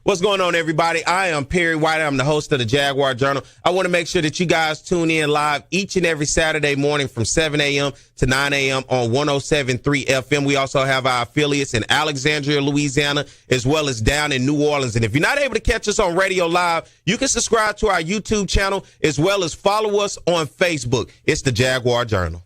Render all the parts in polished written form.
What's going on, everybody? I am Perry White. I'm the host of the Jaguar Journal. I want to make sure that you guys tune in live each and every Saturday morning from 7 a.m. to 9 a.m. on 107.3 FM. We also have our affiliates in Alexandria, Louisiana, as well as down in New Orleans. And if you're not able to catch us on radio live, you can subscribe to our YouTube channel as well as follow us on Facebook. It's the Jaguar Journal.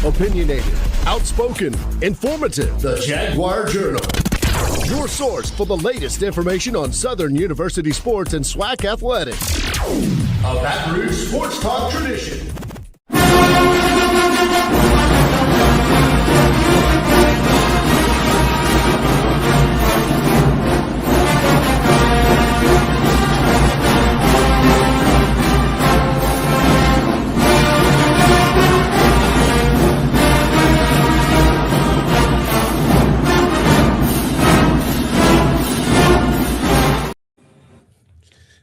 Opinionated, outspoken, informative. The Jaguar Journal. Your source for the latest information on Southern University sports and SWAC athletics. A Baton Rouge sports talk tradition.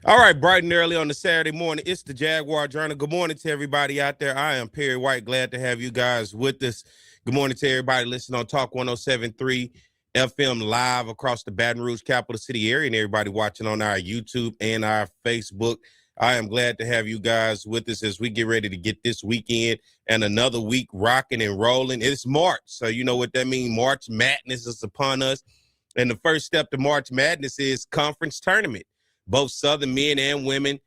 All right, bright and early on the Saturday morning, it's the Jaguar Journal. Good morning to everybody out there. I am Perry White. Glad to have you guys with us. Good morning to everybody listening on Talk 107.3 FM live across the Baton Rouge capital city area and everybody watching on our YouTube and our Facebook. I am glad to have you guys with us as we get ready to get this weekend and another week rocking and rolling. It's March, so you know what that means. March Madness is upon us. And the first step to March Madness is conference tournament. Both Southern men and women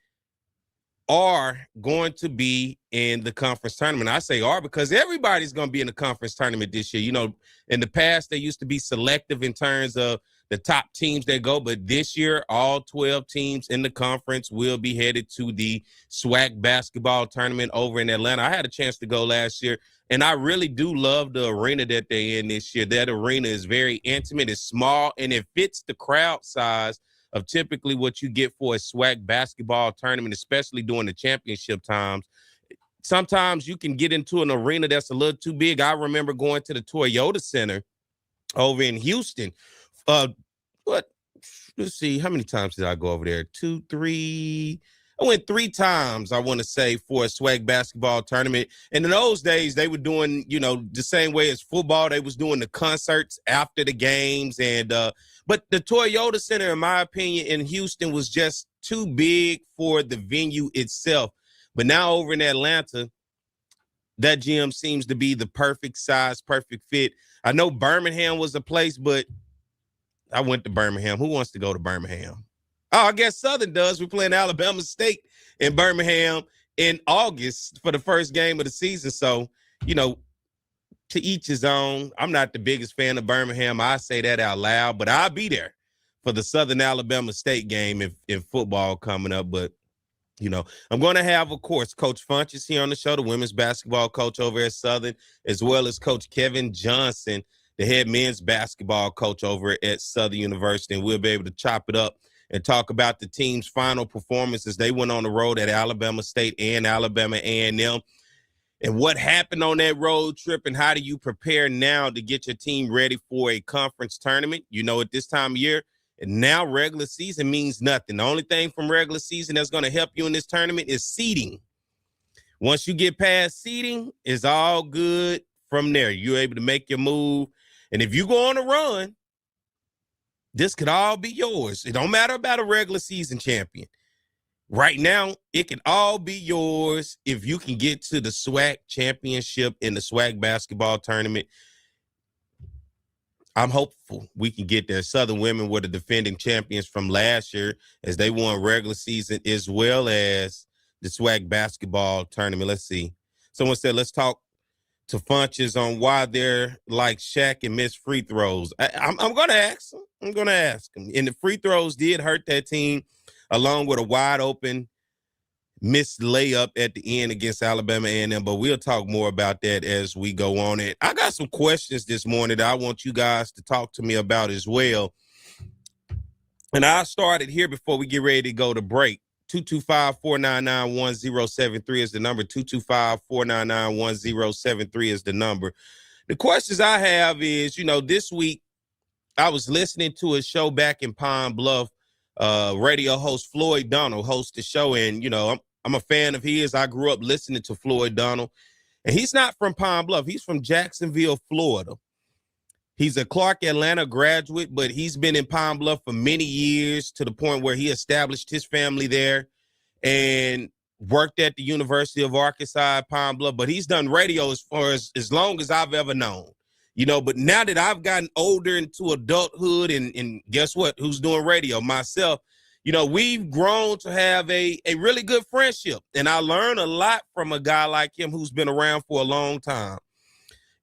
are going to be in the conference tournament. I say are because everybody's going to be in the conference tournament this year. You know, in the past, they used to be selective in terms of the top teams that go. But this year, all 12 teams in the conference will be headed to the SWAC basketball tournament over in Atlanta. I had a chance to go last year, and I really do love the arena that they're in this year. That arena is very intimate. It's small, and it fits the crowd size of typically what you get for a SWAC basketball tournament, especially during the championship times. Sometimes you can get into an arena that's a little too big. I remember going to the Toyota Center over in Houston. Let's see, how many times did I go over there? 2, 3. I went 3 times, I want to say, for a SWAC basketball tournament. And in those days, they were doing, you know, the same way as football. They was doing the concerts after the games. And but the Toyota Center, in my opinion, in Houston was just too big for the venue itself. But now over in Atlanta, that gym seems to be the perfect size, perfect fit. I know Birmingham was a place, but I went to Birmingham. Who wants to go to Birmingham? Oh, I guess Southern does. We're playing Alabama State in Birmingham in August for the first game of the season. So, you know, to each his own. I'm not the biggest fan of Birmingham. I say that out loud, but I'll be there for the Southern Alabama State game in football coming up. But, you know, I'm going to have, of course, Coach Funches here on the show, the women's basketball coach over at Southern, as well as Coach Kevin Johnson, the head men's basketball coach over at Southern University. And we'll be able to chop it up and talk about the team's final performances. They went on the road at Alabama State and Alabama A&M. And what happened on that road trip, and how do you prepare now to get your team ready for a conference tournament? You know, at this time of year, And now regular season means nothing. The only thing from regular season that's going to help you in this tournament is seeding. Once you get past seeding, it's all good from there. You're able to make your move. And if you go on a run, this could all be yours. It don't matter about a regular season champion. Right now, it can all be yours if you can get to the SWAC championship in the SWAC basketball tournament. I'm hopeful we can get there. Southern women were the defending champions from last year as they won regular season as well as the SWAC basketball tournament. Let's see. Someone said, let's talk to Funches on why they're like Shaq and miss free throws. I'm going to ask them. I'm going to ask them. And the free throws did hurt that team, along with a wide open missed layup at the end against Alabama A&M, but we'll talk more about that as we go on it. I got some questions this morning that I want you guys to talk to me about as well. And I started here before we get ready to go to break. 225-499-1073 is the number. 225-499-1073 is the number. The questions I have is, this week I was listening to a show back in Pine Bluff. Radio host Floyd Donald hosts the show, and I'm a fan of his. I grew up listening to Floyd Donald, and he's not from Pine Bluff. He's from Jacksonville, Florida. He's a Clark Atlanta graduate, but he's been in Pine Bluff for many years to the point where he established his family there and worked at the University of Arkansas at Pine Bluff. But he's done radio as far as long as I've ever known. But now that I've gotten older into adulthood and guess what? Who's doing radio? Myself. We've grown to have a really good friendship. And I learned a lot from a guy like him who's been around for a long time.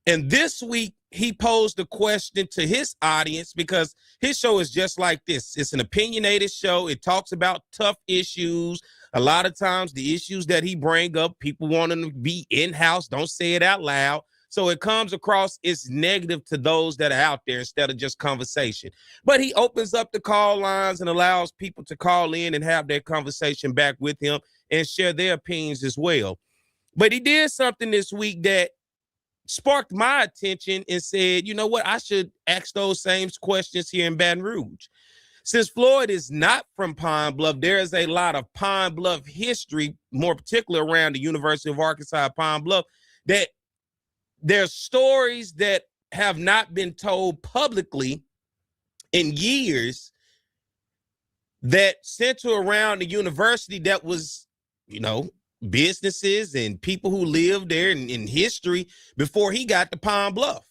And this week, he posed a question to his audience because his show is just like this. It's an opinionated show. It talks about tough issues. A lot of times the issues that he bring up, people want them to be in-house. Don't say it out loud. So it comes across as negative to those that are out there instead of just conversation. But he opens up the call lines and allows people to call in and have their conversation back with him and share their opinions as well. But he did something this week that sparked my attention and said, you know what, I should ask those same questions here in Baton Rouge. Since Floyd is not from Pine Bluff, there is a lot of Pine Bluff history, more particularly around the University of Arkansas at Pine Bluff, that there's stories that have not been told publicly in years that center around the university that was, businesses and people who lived there in history before he got to Pine Bluff.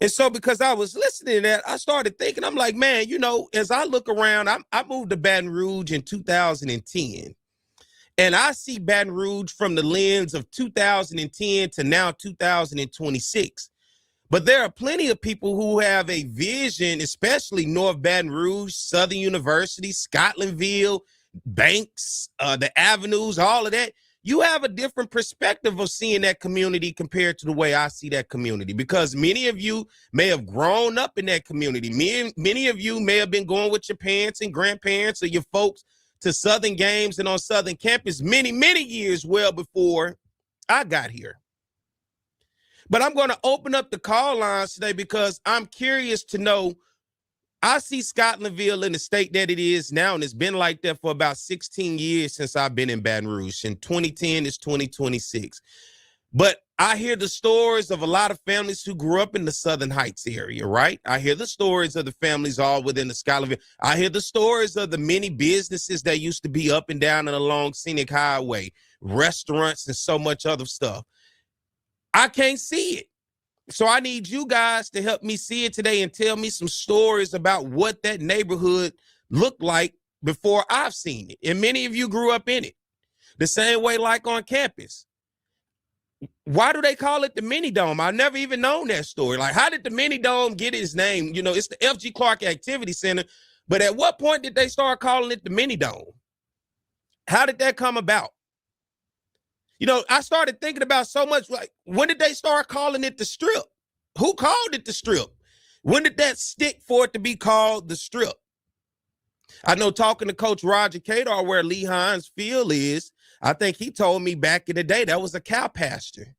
And so because I was listening to that, I started thinking, I'm like, man, as I look around, I moved to Baton Rouge in 2010. And I see Baton Rouge from the lens of 2010 to now 2026. But there are plenty of people who have a vision, especially North Baton Rouge, Southern University, Scotlandville, Banks, the avenues, all of that. You have a different perspective of seeing that community compared to the way I see that community, because many of you may have grown up in that community. Many of you may have been going with your parents and grandparents or your folks to Southern games and on Southern campus many, many years well before I got here. But I'm going to open up the call lines today because I'm curious to know. I see Scotlandville in the state that it is now, and it's been like that for about 16 years since I've been in Baton Rouge. In 2010, it's 2026. But I hear the stories of a lot of families who grew up in the Southern Heights area, right? I hear the stories of the families all within the Scotlandville. I hear the stories of the many businesses that used to be up and down and along Scenic Highway, restaurants and so much other stuff. I can't see it. So I need you guys to help me see it today and tell me some stories about what that neighborhood looked like before I've seen it. And many of you grew up in it. The same way like on campus. Why do they call it the Mini Dome? I've never even known that story. Like, how did the Mini Dome get its name? It's the F.G. Clark Activity Center. But at what point did they start calling it the Mini Dome? How did that come about? I started thinking about so much, like, when did they start calling it the Strip? Who called it the Strip? When did that stick for it to be called the Strip? I know talking to Coach Roger Kadar where Lee Hines Field is, I think he told me back in the day that was a cow pasture.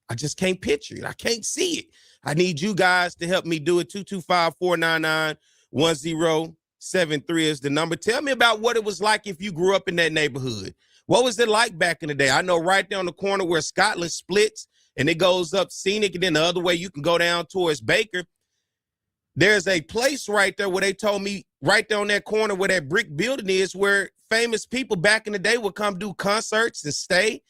I just can't picture it. I can't see it. I need you guys to help me do it. 1073 is the number. Tell me about what it was like if you grew up in that neighborhood. What was it like back in the day? I know right down the corner where Scotland splits and it goes up Scenic, and then the other way you can go down towards Baker. There's a place right there where they told me right down that corner where that brick building is, where famous people back in the day would come do concerts and stay.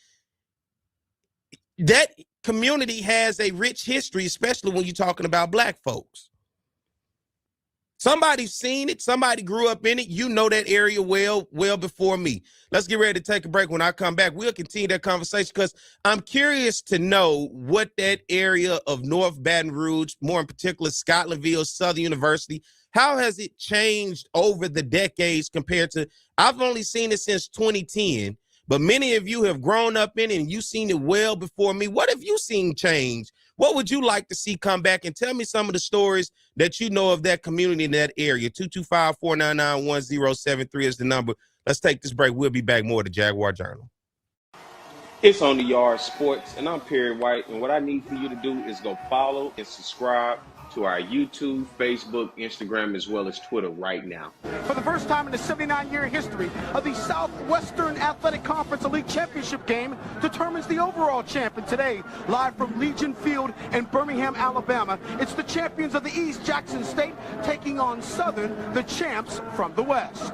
That community has a rich history, especially when you're talking about black folks. Somebody's seen it. Somebody grew up in it. You know that area well before me. Let's get ready to take a break. When I come back, we'll continue that conversation because I'm curious to know what that area of North Baton Rouge, more in particular Scotlandville, Southern University, how has it changed over the decades compared to, I've only seen it since 2010, but many of you have grown up in it and you've seen it well before me. What have you seen change? What would you like to see come back? And tell me some of the stories that you know of that community in that area. 225-499-1073 is the number. Let's take this break. We'll be back more to Jaguar Journal. It's On the Yard Sports, and I'm Perry White. And what I need for you to do is go follow and subscribe to our YouTube, Facebook, Instagram, as well as Twitter right now. For the first time in the 79-year history of the Southwestern Athletic Conference Elite Championship game determines the overall champion today. Live from Legion Field in Birmingham, Alabama, it's the champions of the East, Jackson State, taking on Southern, the champs from the West.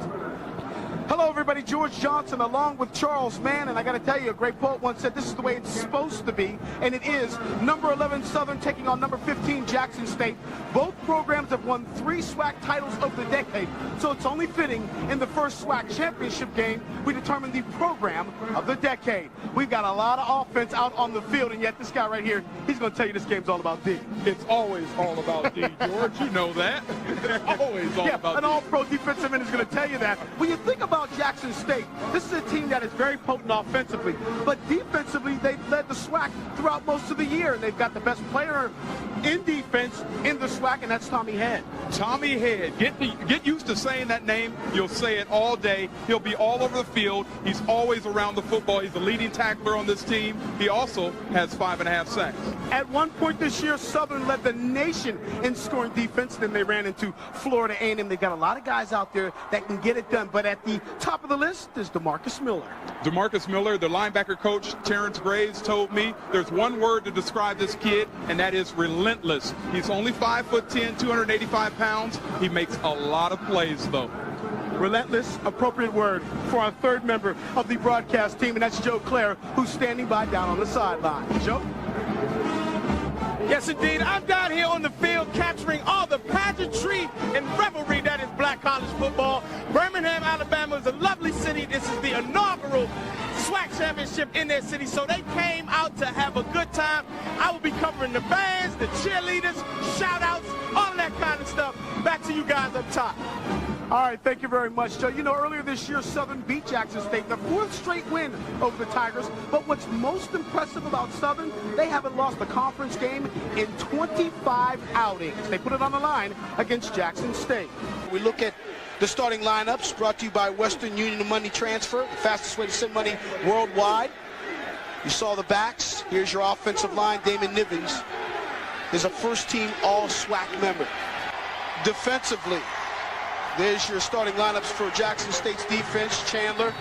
Hello, everybody. George Johnson along with Charles Mann. And I got to tell you, a great poet once said, this is the way it's supposed to be. And it is. Number 11 Southern taking on number 15 Jackson State. Both programs have won 3 SWAC titles over the decade. So it's only fitting in the first SWAC championship game we determine the program of the decade. We've got a lot of offense out on the field. And yet this guy right here, he's going to tell you this game's all about D. It's always all about D, George. You know that. It's always all about D. An all-pro defensive end is going to tell you that. When you think about Jackson State, this is a team that is very potent offensively, but defensively they've led the SWAC throughout most of the year, and they've got the best player in defense in the SWAC, and that's Tommy Head. Tommy Head. Get used to saying that name. You'll say it all day. He'll be all over the field. He's always around the football. He's the leading tackler on this team. He also has 5.5 sacks. At one point this year, Southern led the nation in scoring defense. Then they ran into Florida A&M. They got a lot of guys out there that can get it done, but at the top of the list is DeMarcus Miller. DeMarcus Miller, the linebacker coach, Terrence Graves, told me there's one word to describe this kid, and that is relentless. He's only 5'10", 285 pounds. He makes a lot of plays, though. Relentless, appropriate word for our third member of the broadcast team, and that's Joe Clare, who's standing by down on the sideline. Joe? Yes, indeed. I'm down here on the field capturing all the pageantry and revelry that is black college football. Birmingham, Alabama is a lovely city. This is the inaugural SWAC championship in their city, so they came out to have a good time. I will be covering the bands, the cheerleaders, shout-outs, all of that kind of stuff. Back to you guys up top. All right, thank you very much, Joe. You know, earlier this year, Southern beat Jackson State, their 4th straight win over the Tigers. But what's most impressive about Southern, they haven't lost a conference game in 25 outings. They put it on the line against Jackson State. We look at the starting lineups brought to you by Western Union Money Transfer, the fastest way to send money worldwide. You saw the backs. Here's your offensive line. Damon Nivens is a first-team All-SWAC member. Defensively, there's your starting lineups for Jackson State's defense. Chandler,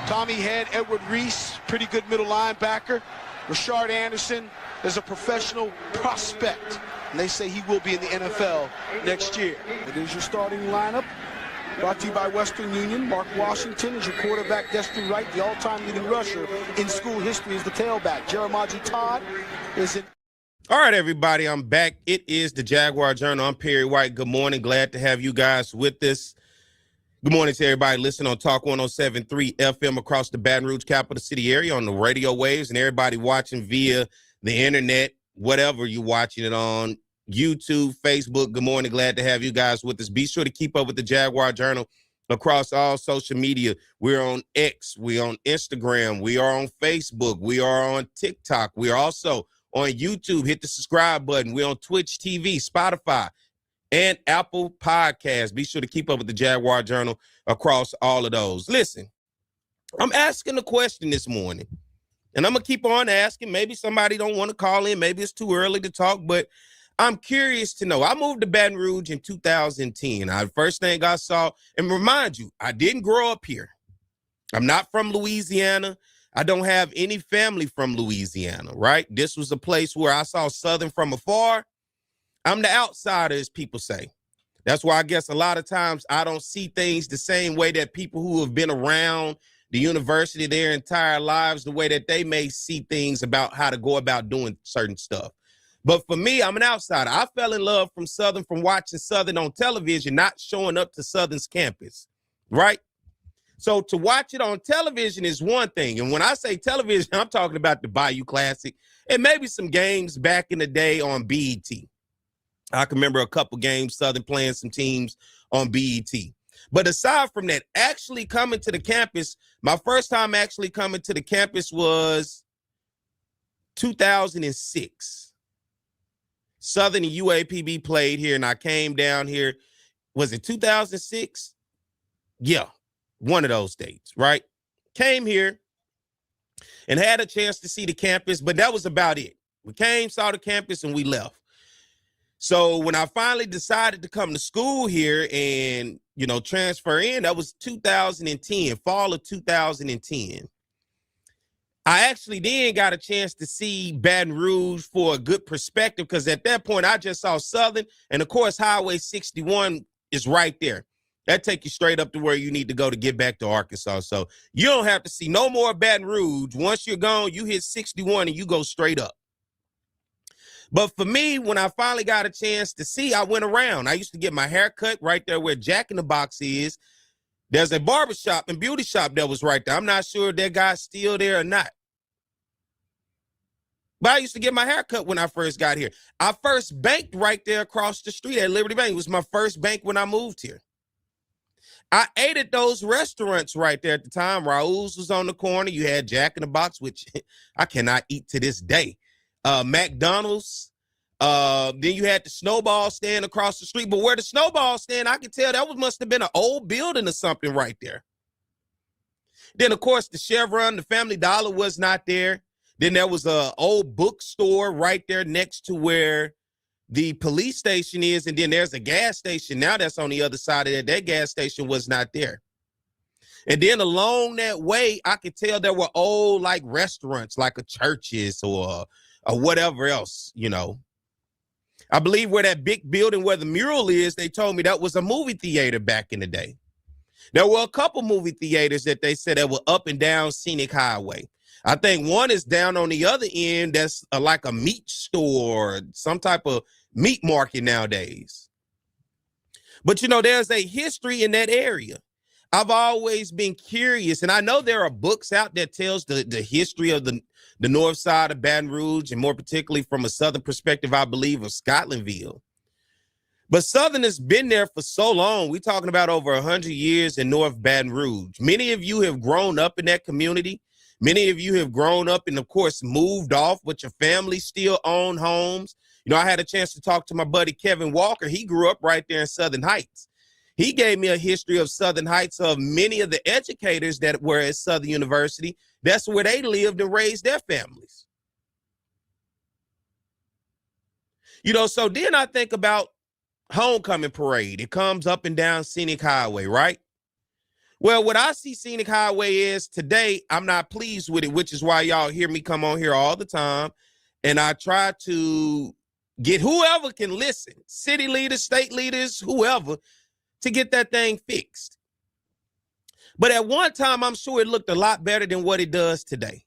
Tommy Head, Edward Reese, pretty good middle linebacker. Rashard Anderson is a professional prospect, and they say he will be in the NFL next year. It is your starting lineup, brought to you by Western Union. Mark Washington is your quarterback, Destry Wright, the all-time leading rusher in school history, is the tailback. Jeremiah Todd is in. All right, everybody, I'm back. It is the Jaguar Journal. I'm Perry White. Good morning. Glad to have you guys with us. Good morning to everybody listening on Talk 107.3 FM across the Baton Rouge capital city area on the radio waves, and everybody watching via the internet, whatever you're watching it on, YouTube, Facebook. Good morning. Glad to have you guys with us. Be sure to keep up with the Jaguar Journal across all social media. We're on X. We're on Instagram. We are on Facebook. We are on TikTok. We are also on YouTube. Hit the subscribe button. We're on Twitch TV, Spotify, and Apple Podcasts. Be sure to keep up with the Jaguar Journal across all of those. Listen, I'm asking a question this morning, and I'm going to keep on asking. Maybe somebody don't want to call in. Maybe it's too early to talk, but I'm curious to know. I moved to Baton Rouge in 2010. The first thing I saw, and remind you, I didn't grow up here. I'm not from Louisiana. I don't have any family from Louisiana, right? This was a place where I saw Southern from afar. I'm the outsider, as people say. That's why I guess a lot of times I don't see things the same way that people who have been around the university their entire lives, the way that they may see things about how to go about doing certain stuff. But for me, I'm an outsider. I fell in love from Southern from watching Southern on television, not showing up to Southern's campus, right? So to watch it on television is one thing. And when I say television, I'm talking about the Bayou Classic and maybe some games back in the day on BET. I can remember a couple games, Southern playing some teams on BET. But aside from that, actually coming to the campus, my first time actually coming to the campus was 2006. Southern and UAPB played here, and I came down here. Was it 2006? Yeah, one of those dates, right? Came here and had a chance to see the campus, but that was about it. We came, saw the campus, and we left. So when I finally decided to come to school here and, transfer in, that was 2010, fall of 2010. I actually then got a chance to see Baton Rouge for a good perspective because at that point I just saw Southern, and of course Highway 61 is right there. That take you straight up to where you need to go to get back to Arkansas. So you don't have to see no more Baton Rouge. Once you're gone, you hit 61 and you go straight up. But for me, when I finally got a chance to see, I went around. I used to get my hair cut right there where Jack in the Box is. There's a barbershop and beauty shop that was right there. I'm not sure if that guy's still there or not. But I used to get my hair cut when I first got here. I first banked right there across the street at Liberty Bank. It was my first bank when I moved here. I ate at those restaurants right there at the time. Raoul's was on the corner. You had Jack in the Box, which I cannot eat to this day. McDonald's. Then you had the Snowball stand across the street. But where the Snowball stand, I could tell that must have been an old building or something right there. Then, of course, the Chevron, the Family Dollar was not there. Then there was an old bookstore right there next to where the police station is. And then there's a gas station now that's on the other side of that. That gas station was not there. And then along that way, I could tell there were old like restaurants like a Church's or whatever else, I believe where that big building where the mural is, they told me that was a movie theater back in the day. There were a couple movie theaters that they said that were up and down Scenic Highway. I think one is down on the other end that's like a meat store, some type of meat market nowadays. But, there's a history in that area. I've always been curious, and I know there are books out that tells the history of the north side of Baton Rouge, and more particularly from a Southern perspective, I believe, of Scotlandville. But Southern has been there for so long. We're talking about over 100 years in North Baton Rouge. Many of you have grown up in that community. Many of you have grown up and, of course, moved off, but your family still own homes. I had a chance to talk to my buddy Kevin Walker. He grew up right there in Southern Heights. He gave me a history of Southern Heights of many of the educators that were at Southern University. That's where they lived and raised their families. So then I think about homecoming parade. It comes up and down Scenic Highway, right? Well, what I see Scenic Highway is today, I'm not pleased with it, which is why y'all hear me come on here all the time. And I try to get whoever can listen, city leaders, state leaders, whoever, to get that thing fixed. But at one time, I'm sure it looked a lot better than what it does today.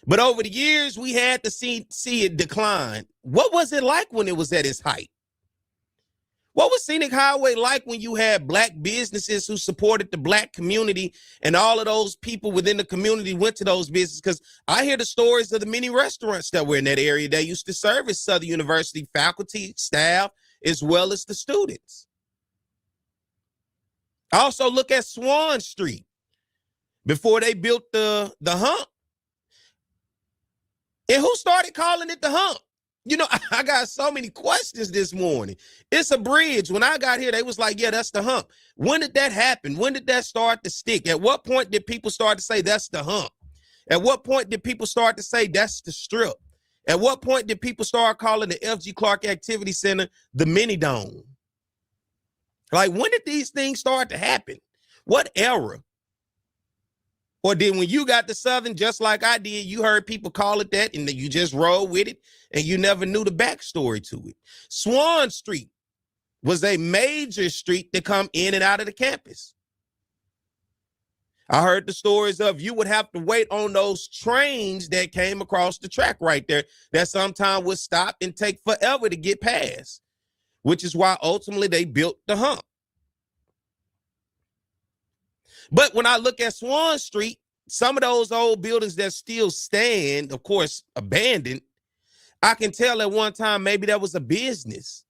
But over the years, we had to see it decline. What was it like when it was at its height? What was Scenic Highway like when you had black businesses who supported the black community and all of those people within the community went to those businesses? Because I hear the stories of the many restaurants that were in that area that used to service Southern University faculty, staff, as well as the students. I also look at Swan Street before they built the hump. And who started calling it the hump? I got so many questions this morning. It's a bridge. When I got here, they was like, yeah, that's the hump. When did that happen? When did that start to stick? At what point did people start to say that's the hump? At what point did people start to say that's the strip? At what point did people start calling the F.G. Clark Activity Center the mini dome? Like, when did these things start to happen? What era? Or then when you got to Southern, just like I did, you heard people call it that, and then you just rolled with it, and you never knew the backstory to it. Swan Street was a major street to come in and out of the campus. I heard the stories of you would have to wait on those trains that came across the track right there that sometimes would stop and take forever to get past, which is why ultimately they built the hump. But when I look at Swan Street, some of those old buildings that still stand, of course, abandoned, I can tell at one time maybe that was a business.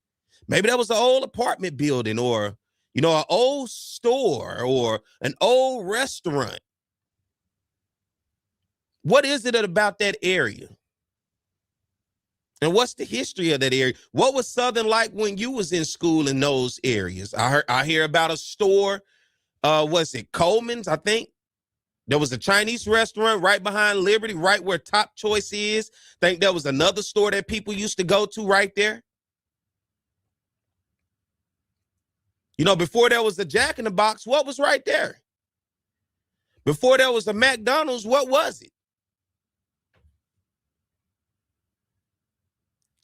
Maybe that was an old apartment building, or an old store or an old restaurant. What is it about that area? And what's the history of that area? What was Southern like when you was in school in those areas? I hear about a store, was it Coleman's, I think? There was a Chinese restaurant right behind Liberty, right where Top Choice is. I think there was another store that people used to go to right there. Before there was a Jack in the Box, what was right there? Before there was a McDonald's, what was it?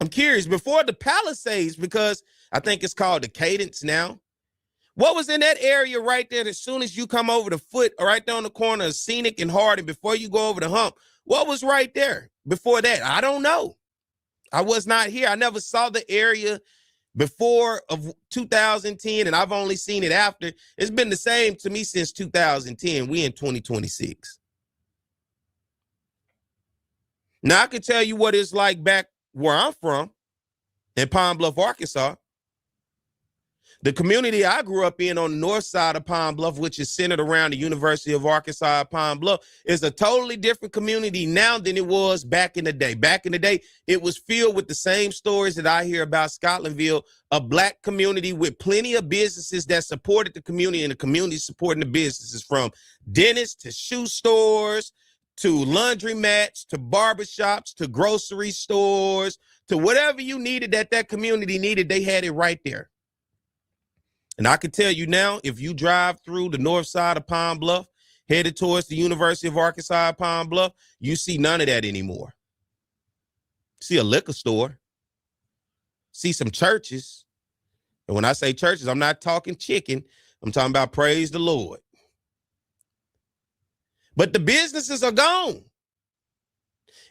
I'm curious. Before the Palisades, because I think it's called the Cadence now, what was in that area right there as soon as you come over the foot, right there on the corner of Scenic and Harding, before you go over the hump? What was right there before that? I don't know. I was not here. I never saw the area before of 2010, and I've only seen it after. It's been the same to me since 2010. We in 2026. Now, I can tell you what it's like back where I'm from, in Pine Bluff, Arkansas. The community I grew up in on the north side of Pine Bluff, which is centered around the University of Arkansas at Pine Bluff, is a totally different community now than it was back in the day. Back in the day, it was filled with the same stories that I hear about Scotlandville, a black community with plenty of businesses that supported the community, and the community supporting the businesses, from dentists to shoe stores to laundromats to barbershops to grocery stores to whatever you needed that community needed. They had it right there. And I can tell you now, if you drive through the north side of Pine Bluff, headed towards the University of Arkansas at Pine Bluff, you see none of that anymore. See a liquor store, see some churches. And when I say churches, I'm not talking chicken. I'm talking about praise the Lord. But the businesses are gone.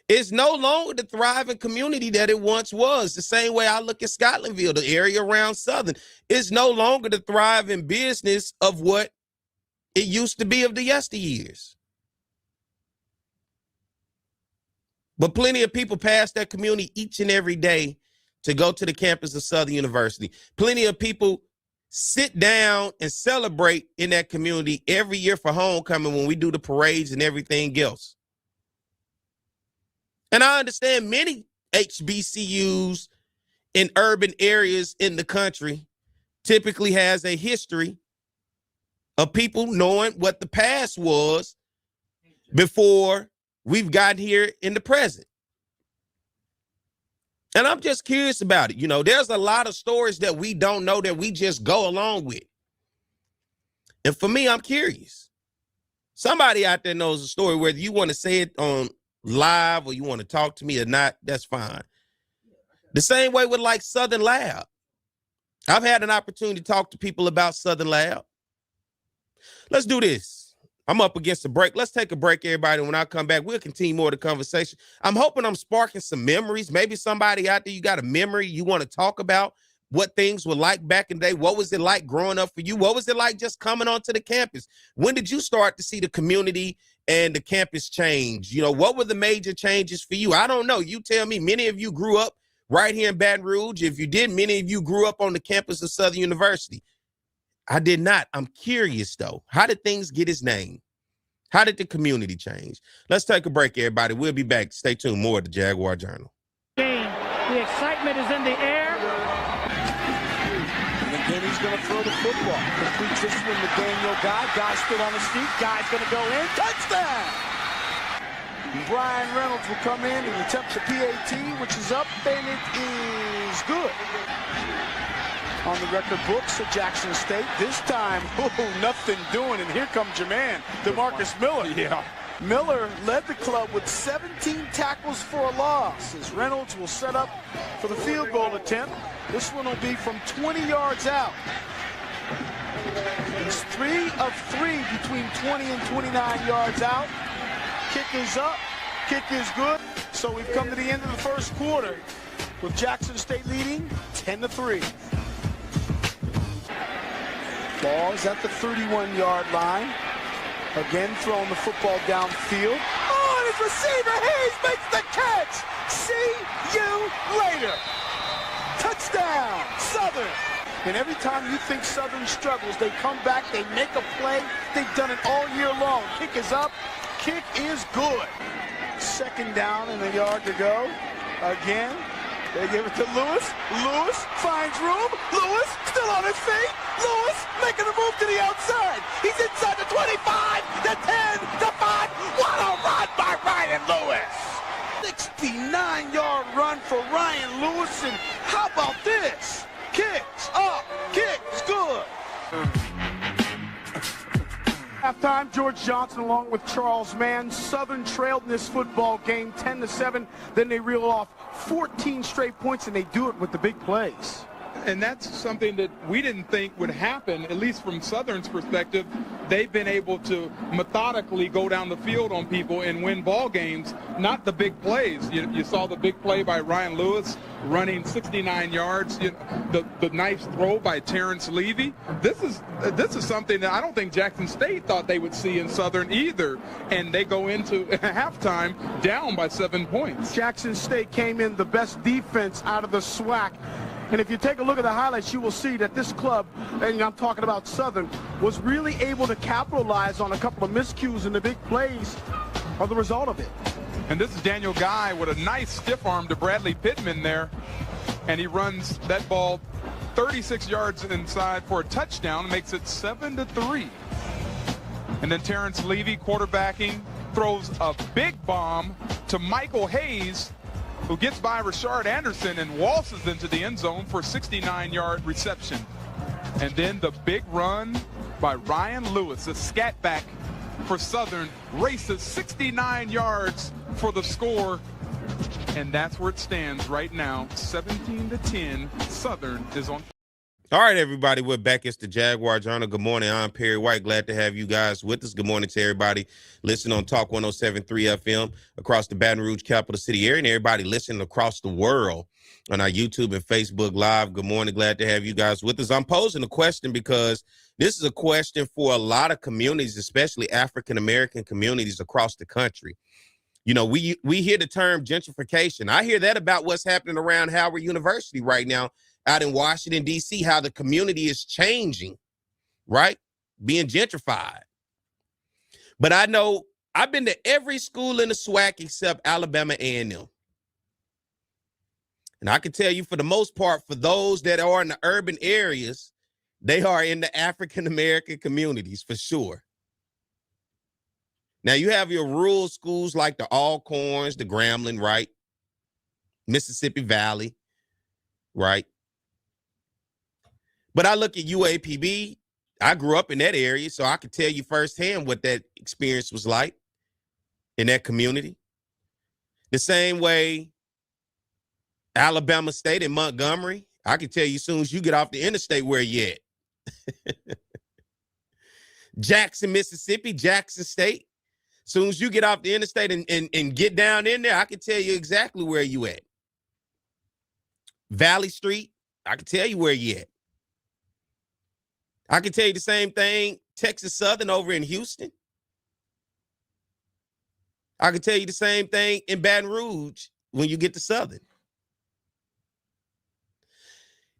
It's no longer the thriving community that it once was. The same way I look at Scotlandville, the area around Southern, is no longer the thriving business of what it used to be of the yesteryears. But plenty of people pass that community each and every day to go to the campus of Southern University. Plenty of people sit down and celebrate in that community every year for homecoming when we do the parades and everything else. And I understand many HBCUs in urban areas in the country typically has a history of people knowing what the past was before we've gotten here in the present. And I'm just curious about it. There's a lot of stories that we don't know that we just go along with. And for me, I'm curious. Somebody out there knows a story, whether you want to say it on live or you want to talk to me or not, that's fine. The same way with like Southern Lab. I've had an opportunity to talk to people about Southern Lab. Let's do this. I'm up against a break. Let's take a break, everybody. When I come back, we'll continue more of the conversation. I'm hoping I'm sparking some memories. Maybe somebody out there, you got a memory you want to talk about what things were like back in the day. What was it like growing up for you? What was it like just coming onto the campus? When did you start to see the community and the campus change? What were the major changes for you? I don't know. You tell me. Many of you grew up right here in Baton Rouge. If you did, many of you grew up on the campus of Southern University. I did not. I'm curious, though. How did things get its name? How did the community change? Let's take a break, everybody. We'll be back. Stay tuned. More of the Jaguar Journal. The excitement is in the air. He's going to throw the football. Complete this one to Daniel Guy. Guy stood on his feet. Guy's going to go in. Touchdown! Brian Reynolds will come in and attempt the PAT, which is up, and it is good. On the record books at Jackson State. This time, nothing doing, and here comes your man, DeMarcus Miller. Yeah. Miller led the club with 17 tackles for a loss, as Reynolds will set up for the field goal attempt. This one will be from 20 yards out. He's 3 of 3 between 20 and 29 yards out. Kick is up, kick is good. So we've come to the end of the first quarter with Jackson State leading 10-3. Ball is at the 31-yard line. Again, throwing the football downfield. Oh, and his receiver, Hayes makes the catch. See you later. Touchdown, Southern. And every time you think Southern struggles, they come back, they make a play. They've done it all year long. Kick is up, kick is good. Second down and a yard to go. Again, they give it to Lewis. Lewis finds room. Lewis still on his feet. Lewis making a move to the outside. He's inside the 25, the 10, the 5. What a run by Ryan Lewis. 69-yard run for Ryan Lewis. And how about this? Kicks up, kicks good. Halftime, George Johnson along with Charles Mann. Southern trailed in this football game 10-7. Then they reel off 14 straight points, and they do it with the big plays. And that's something that we didn't think would happen, at least from Southern's perspective. They've been able to methodically go down the field on people and win ball games, not the big plays. You saw the big play by Ryan Lewis running 69 yards, the nice throw by Terrence Levy. This is something that I don't think Jackson State thought they would see in Southern either, and they go into halftime down by 7 points. Jackson State came in the best defense out of the SWAC. And if you take a look at the highlights, you will see that this club, and I'm talking about Southern, was really able to capitalize on a couple of miscues, and the big plays are the result of it. And this is Daniel Guy with a nice stiff arm to Bradley Pittman there. And he runs that ball 36 yards inside for a touchdown, makes it 7-3. And then Terrence Levy, quarterbacking, throws a big bomb to Michael Hayes, who gets by Rashard Anderson and waltzes into the end zone for a 69-yard reception. And then the big run by Ryan Lewis, a scat back for Southern, races 69 yards for the score. And that's where it stands right now, 17-10. Southern is on. All right, everybody, we're back. It's the Jaguar Journal. Good morning. I'm Perry White. Glad to have you guys with us. Good morning to everybody listening on Talk 107.3 FM across the Baton Rouge capital city area, and everybody listening across the world on our YouTube and Facebook Live. Good morning. Glad to have you guys with us. I'm posing a question because this is a question for a lot of communities, especially African-American communities across the country. You know, we hear the term gentrification. I hear that about what's happening around Howard University right now out in Washington, D.C., how the community is changing, right? Being gentrified. But I know I've been to every school in the SWAC except Alabama A&M. And I can tell you for the most part, for those that are in the urban areas, they are in the African-American communities for sure. Now, you have your rural schools like the Alcorns, the Grambling, right? Mississippi Valley, right? But I look at UAPB. I grew up in that area, so I can tell you firsthand what that experience was like in that community. The same way Alabama State in Montgomery, I can tell you as soon as you get off the interstate where you at. Jackson, Mississippi, Jackson State. As soon as you get off the interstate and get down in there, I can tell you exactly where you at. Valley Street, I can tell you where you at. I can tell you the same thing, Texas Southern over in Houston. I can tell you the same thing in Baton Rouge when you get to Southern.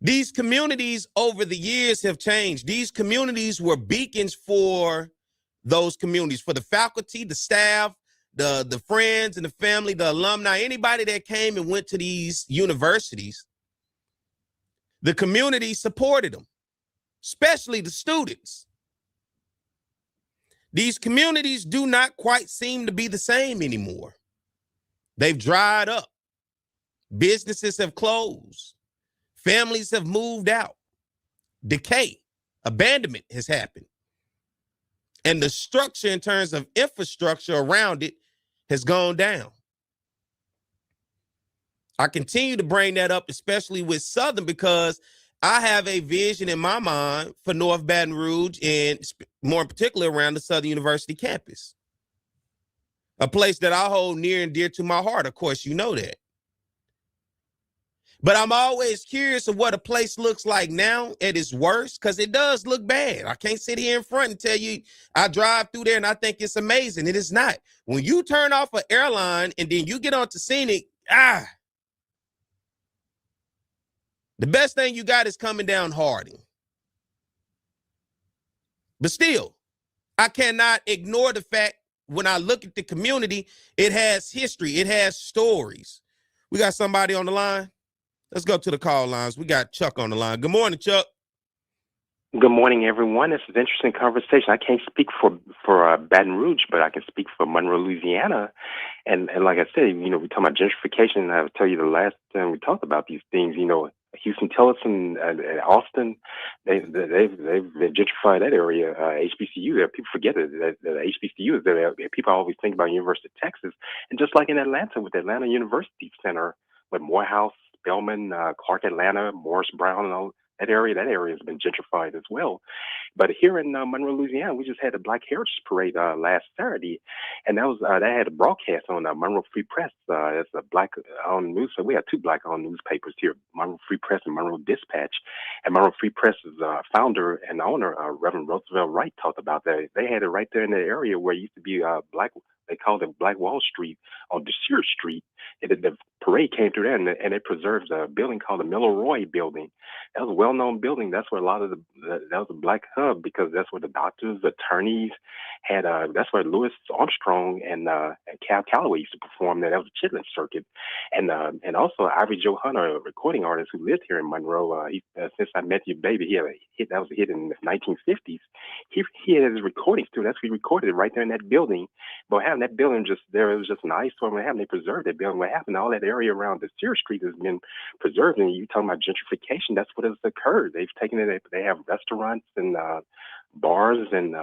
These communities over the years have changed. These communities were beacons for those communities, for the faculty, the staff, the friends and the family, the alumni, anybody that came and went to these universities. The community supported them, especially the students. These communities do not quite seem to be the same anymore. They've dried up. Businesses have closed. Families have moved out. Decay, abandonment has happened. And the structure in terms of infrastructure around it has gone down. I continue to bring that up, especially with Southern, because I have a vision in my mind for North Baton Rouge and more in particular around the Southern University campus. A place that I hold near and dear to my heart. Of course, you know that. But I'm always curious of what a place looks like now at its worst, because it does look bad. I can't sit here in front and tell you I drive through there and I think it's amazing. It is not. When you turn off an airline and then you get onto scenic, the best thing you got is coming down Harding. But still, I cannot ignore the fact when I look at the community, it has history. It has stories. We got somebody on the line. Let's go to the call lines. We got Chuck on the line. Good morning, Chuck. Good morning, everyone. This is an interesting conversation. I can't speak for Baton Rouge, but I can speak for Monroe, Louisiana. And like I said, we're talking about gentrification. And I'll tell you the last time we talked about these things, Houston, Tillotson, and Austin, they've gentrified that area. HBCU there, people forget it. That HBCU is there. People always think about University of Texas, and just like in Atlanta with the Atlanta University Center, with Morehouse, Spelman, Clark, Atlanta, Morris Brown, and all that area has been gentrified as well. But here in Monroe, Louisiana, we just had a Black Heritage Parade last Saturday, and that had a broadcast on Monroe Free Press. It's a Black-owned news. So we have two Black-owned newspapers here, Monroe Free Press and Monroe Dispatch. And Monroe Free Press's founder and owner, Reverend Roosevelt Wright, talked about that. They had it right there in the area where it used to be Black. They called it Black Wall Street on Desir Street. The parade came through there, and it preserves a building called the Miller Roy Building. That was a well-known building. That's where a lot of that was a Black hub, because that's where the doctors, attorneys had. That's where Louis Armstrong and Cab Calloway used to perform there. That was a chitlin circuit, and also Ivory Joe Hunter, a recording artist who lived here in Monroe. Since I Met Your Baby, he had a hit that was a hit in the 1950s. He had his recordings too. That's where he recorded it right there in that building. But having that building just there, it was just an eyesore. What happened? They preserved that building. What happened? All that area around the Desir Street has been preserved. And you talking about gentrification? That's what has occurred. They've taken it. They have restaurants and bars and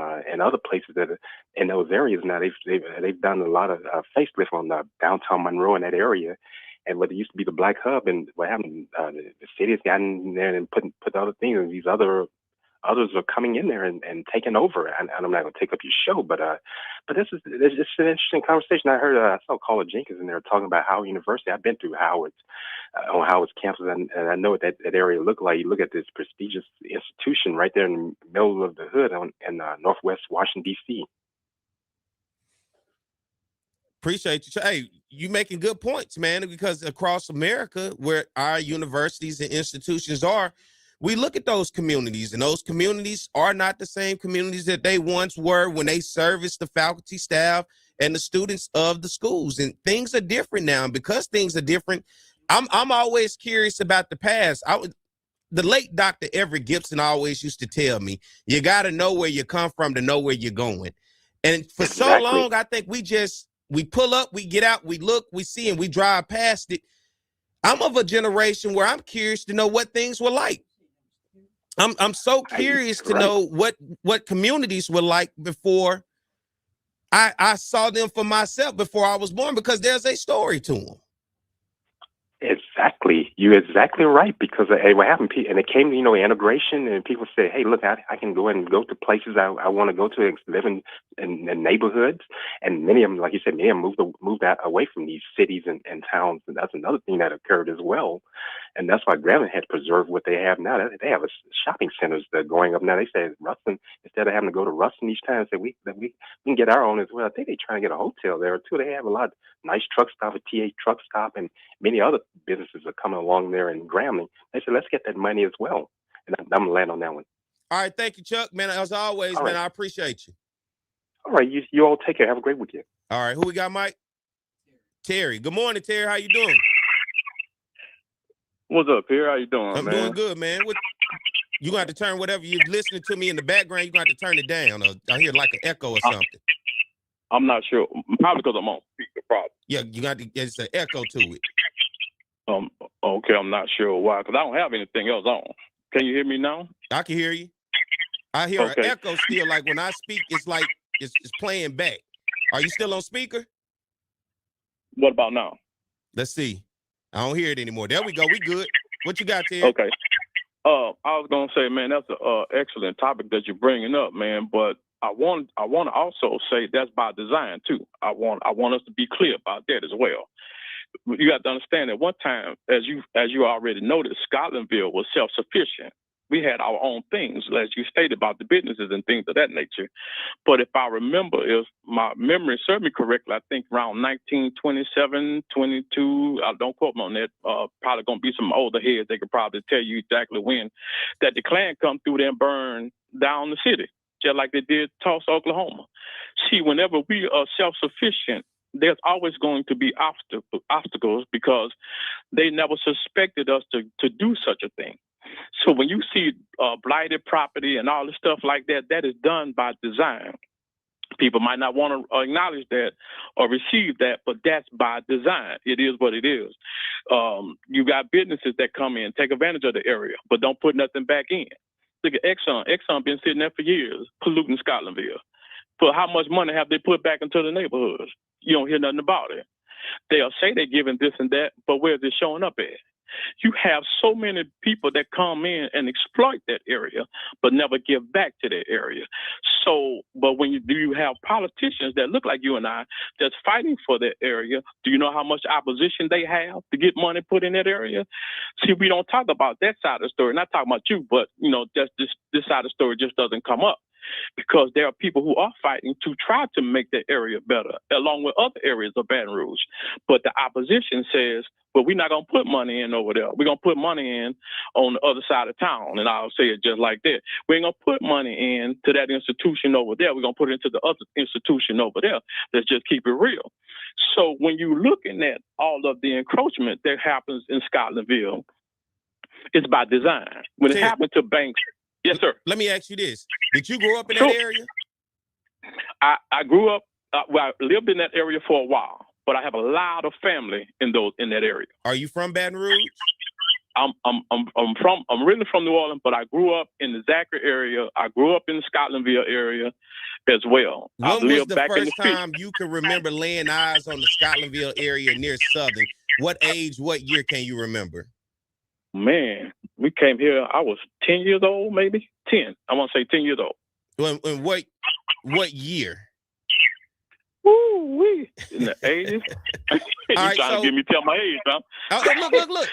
other places that are in those areas now. They've done a lot of facelift on downtown Monroe in that area. And what it used to be the Black hub, and what happened? The city has gotten there and put other things, and these others are coming in there and taking over. And I'm not going to take up your show, but this is an interesting conversation. I heard I saw Carla Jenkins in there talking about Howard University. I've been through Howard's on Howard's campus, and I know what that area looked like. You look at this prestigious institution right there in the middle of the hood in Northwest Washington D.C. Appreciate you. Hey, you making good points, man, because across America, where our universities and institutions are, we look at those communities, and those communities are not the same communities that they once were when they serviced the faculty, staff, and the students of the schools. And things are different now. And because things are different, I'm always curious about the past. The late Dr. Everett Gibson always used to tell me, you got to know where you come from to know where you're going. And for so long, I think we pull up, we get out, we look, we see, and we drive past it. I'm of a generation where I'm curious to know what things were like. I'm so curious to know what communities were like before I saw them for myself, before I was born, because there's a story to them. Exactly. You're exactly right, because what happened, and it came, integration, and people say, hey, look, I can go and go to places I want to go to, live in neighborhoods, and many of them, like you said, many of them moved out away from these cities and towns, and that's another thing that occurred as well. And that's why Grambling had preserved what they have now. They have shopping centers that are going up now. They say Ruston, instead of having to go to Ruston each time, say we can get our own as well. I think they're trying to get a hotel there too. They have a lot of nice truck stop, a TA truck stop, and many other businesses are coming along there in Grambling. They said, let's get that money as well. And I'm going to land on that one. All right. Thank you, Chuck. Man, as always, man, I appreciate you. All right. You all take care. Have a great weekend. All right. Who we got, Mike? Terry. Good morning, Terry. How you doing? What's up, Pierre? How you doing, I'm man? doing good, man. You got to turn whatever you're listening to me in the background, you got to turn it down. I hear like an echo or something. I'm not sure. Probably because I'm on speaker. the problem? Yeah, you got to get an echo to it. Okay, I'm not sure why, because I don't have anything else on. Can you hear me now? I can hear you. I hear Okay. an echo still. Like when I speak, it's like it's playing back. Are you still on speaker? What about now? Let's see. I don't hear it anymore. There we go. We good. What you got there? Okay. I was gonna say, man, that's an excellent topic that you're bringing up, man. But I want to also say that's by design too. I want us to be clear about that as well. You got to understand that one time, as you already noted, Scotlandville was self-sufficient. We had our own things, as you stated, about the businesses and things of that nature. But if I remember, if my memory serves me correctly, I think around 1927, 22, don't quote me on that, probably going to be some older heads. They could probably tell you exactly when that the Klan come through there and burn down the city, just like they did Tulsa, Oklahoma. See, whenever we are self-sufficient, there's always going to be obstacles because they never suspected us to do such a thing. So when you see blighted property and all this stuff like that, that is done by design. People might not want to acknowledge that or receive that, but that's by design. It is what it is. You got businesses that come in, take advantage of the area, but don't put nothing back in. Look at Exxon. Exxon been sitting there for years, polluting Scotlandville. But how much money have they put back into the neighborhoods? You don't hear nothing about it. They'll say they're giving this and that, but where's it showing up at? You have so many people that come in and exploit that area, but never give back to that area. So, but when you have politicians that look like you and I that's fighting for that area, do you know how much opposition they have to get money put in that area? See, we don't talk about that side of the story. Not talking about you, but, just this side of the story just doesn't come up. Because there are people who are fighting to try to make that area better, along with other areas of Baton Rouge. But the opposition says, well, we're not going to put money in over there. We're going to put money in on the other side of town. And I'll say it just like that. We ain't going to put money in to that institution over there. We're going to put it into the other institution over there. Let's just keep it real. So when you're looking at all of the encroachment that happens in Scotlandville, it's by design. When it happened to banks, yes, sir. Let me ask you this. Did you grow up in that area? I grew up, I lived in that area for a while, but I have a lot of family in that area. Are you from Baton Rouge? I'm really from New Orleans, but I grew up in the Zachary area. I grew up in the Scotlandville area as well. When was the first time you can remember laying eyes on the Scotlandville area near Southern? What age, what year can you remember? Man, we came here, I was 10 years old, maybe 10. I want to say 10 years old. And what year? Woo-wee. In the 80s. You right, trying to tell my age, huh? Look.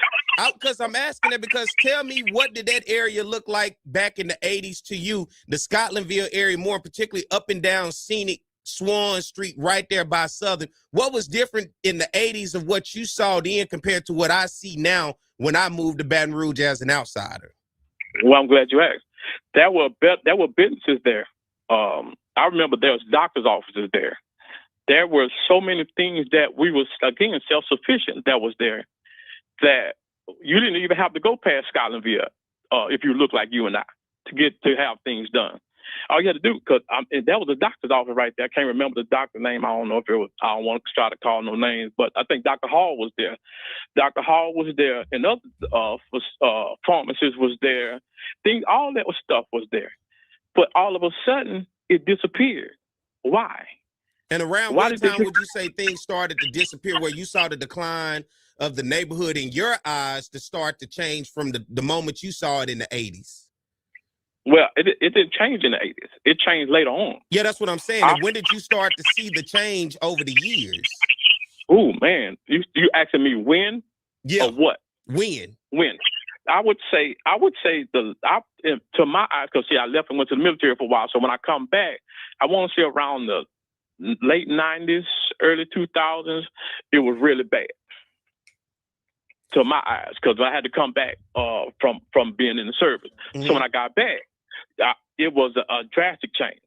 Because I'm asking it because tell me, what did that area look like back in the 80s to you? The Scotlandville area, more particularly up and down scenic Swan Street right there by Southern. What was different in the 80s of what you saw then compared to what I see now when I moved to Baton Rouge as an outsider? Well, I'm glad you asked. There were businesses there. I remember there was doctor's offices there. There were so many things that we was, again, self-sufficient that was there that you didn't even have to go past Scotlandville if you look like you and I to have things done. All you had to do, because that was a doctor's office right there. I can't remember the doctor's name. I don't know if it was, I don't want to try to call no names, but I think Dr. Hall was there. Dr. Hall was there, and other pharmacists was there. All that stuff was there. But all of a sudden, it disappeared. Why? And around what time would you say things started to disappear, where you saw the decline of the neighborhood in your eyes to start to change from the moment you saw it in the 80s? Well, it didn't change in the 80s. It changed later on. Yeah, that's what I'm saying. And when did you start to see the change over the years? Oh, man. You asking me when? Yeah. Or what? When? I would say to my eyes, because see, I left and went to the military for a while. So when I come back, I want to say around the late 90s, early 2000s, it was really bad to my eyes, because I had to come back from being in the service. Mm-hmm. So when I got back, it was a drastic change.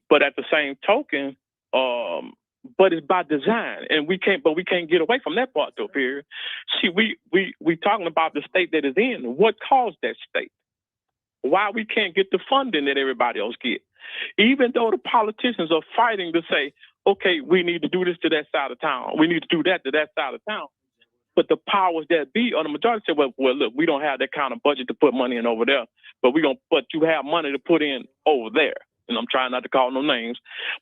But at the same token, but it's by design, and we can't get away from that part though, period. See, we talking about the state that is in. What caused that state? why we can't get the funding that everybody else get. Even though the politicians are fighting to say, okay, we need to do this to that side of town. We need to do that to that side of town. But the powers that be, or the majority say, well, look, we don't have that kind of budget to put money in over there, but you have money to put in over there. And I'm trying not to call no names.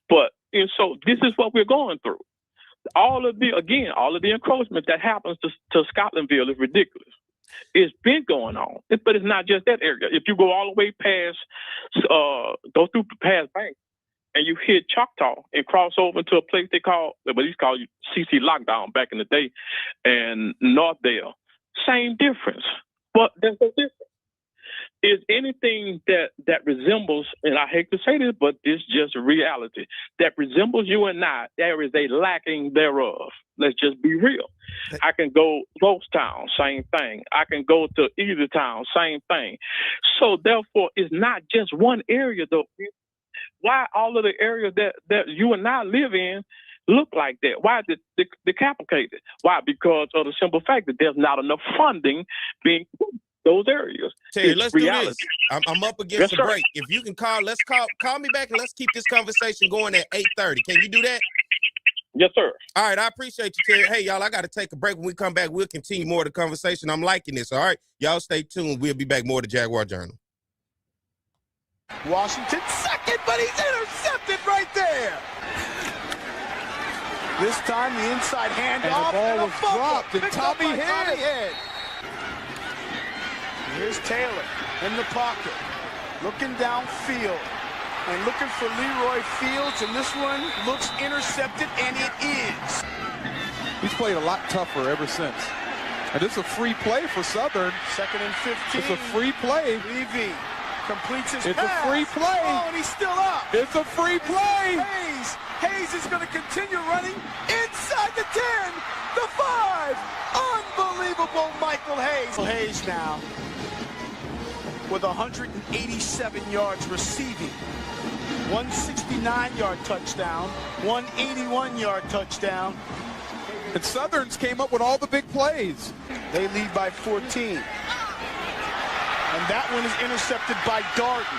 But, and so this is what we're going through. All of the encroachment that happens to Scotlandville is ridiculous. It's been going on, but it's not just that area. If you go all the way past, go through past Bank, and you hit Choctaw and cross over to a place they call, well, he's called CC Lockdown back in the day, and Northdale, same difference. But there's a difference. Is anything that resembles, and I hate to say this, but it's just a reality, that resembles you and I, there is a lacking thereof. Let's just be real. I can go Ghost Town, same thing. I can go to Easy Town, same thing. So therefore, it's not just one area, though. Why all of the areas that you and I live in look like that? Why they're complicated? Why? Because of the simple fact that there's not enough funding being put in those areas. Terry, let's reality. do this. I'm up against Yes, a break. If you can call me back and let's keep this conversation going at 8:30. Can you do that? Yes, sir. All right, I appreciate you, Terry. Hey, y'all, I got to take a break. When we come back, we'll continue more of the conversation. I'm liking this, all right? Y'all stay tuned. We'll be back more to Jaguar Journal. Washington second, but he's intercepted right there. This time the inside handoff, and the ball was dropped, and Tommy Head. Head. Here's Taylor in the pocket, looking downfield and looking for Leroy Fields, and this one looks intercepted, and it is. He's played a lot tougher ever since. And this is a free play for Southern. 2nd and 15. It's a free play. Levy completes his It's pass. a free play. Oh, and he's still up. It's a free play. Hayes is going to continue running inside the 10, the 5. Unbelievable Michael Hayes. Hayes now with 187 yards receiving, 169-yard touchdown, 181-yard touchdown. And Southern's came up with all the big plays. They lead by 14. And that one is intercepted by Darden.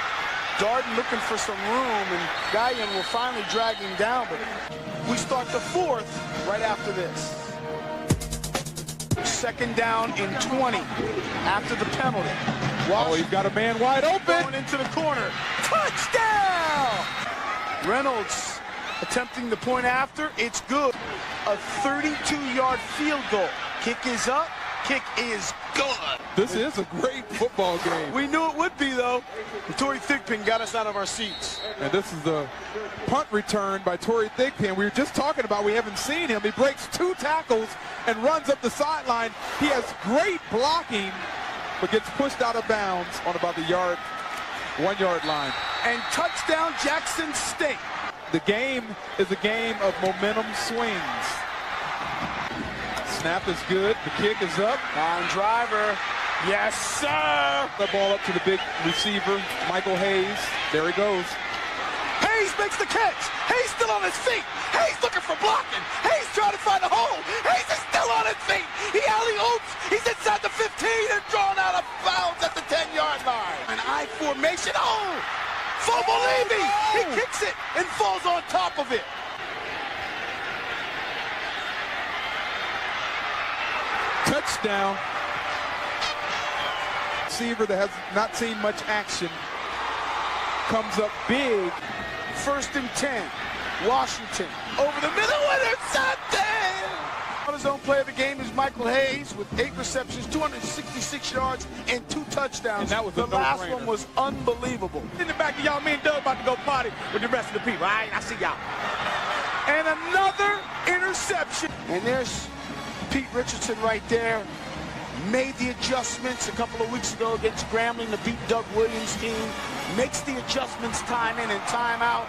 Darden looking for some room, and Guyon will finally drag him down. But we start the 4th right after this. 2nd down and 20 after the penalty. Oh, he's got a man wide open. Going into the corner. Touchdown! Reynolds attempting the point after. It's good. A 32-yard field goal. Kick is up. Kick is good. This is a great football game. We knew it would be, though. Torrey Thigpen got us out of our seats. And this is the punt return by Torrey Thigpen. We were just talking about we haven't seen him. He breaks 2 tackles and runs up the sideline. He has great blocking, but gets pushed out of bounds on about the 1-yard line. And touchdown Jackson State. The game is a game of momentum swings. Snap is good. The kick is up. On driver. Yes, sir. The ball up to the big receiver, Michael Hayes. There he goes. Hayes makes the catch. Hayes still on his feet. Hayes looking for blocking. Hayes trying to find a hole. Hayes is still on his feet. He alley-oops. He's inside the 15 and drawn out of bounds at the 10-yard line. An I formation. Oh! Fumble Levy. He kicks it and falls on top of it. Touchdown. Receiver that has not seen much action comes up big. 1st and 10. Washington over the middle, intercepted. On his own play of the game is Michael Hayes with 8 receptions, 266 yards, and 2 touchdowns. And that was the last no-brainer. one was unbelievable. In the back of y'all, me and Doug about to go party with the rest of the people. All right, I see y'all. And another interception. And there's Pete Richardson right there. Made the adjustments a couple of weeks ago against Grambling to beat Doug Williams' team. Makes the adjustments time in and time out.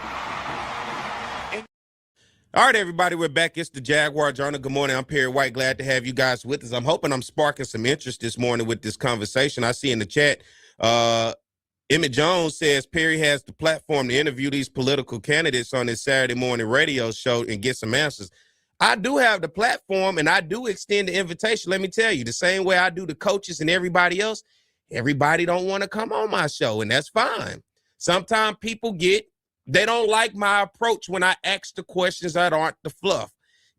All right, everybody, we're back. It's the Jaguar Journal. Good morning. I'm Perry White. Glad to have you guys with us. I'm hoping I'm sparking some interest this morning with this conversation. I see in the chat, Emmett Jones says Perry has the platform to interview these political candidates on his Saturday morning radio show and get some answers. I do have the platform, and I do extend the invitation. Let me tell you, the same way I do the coaches and everybody else, everybody don't want to come on my show, and that's fine. Sometimes people they don't like my approach when I ask the questions that aren't the fluff.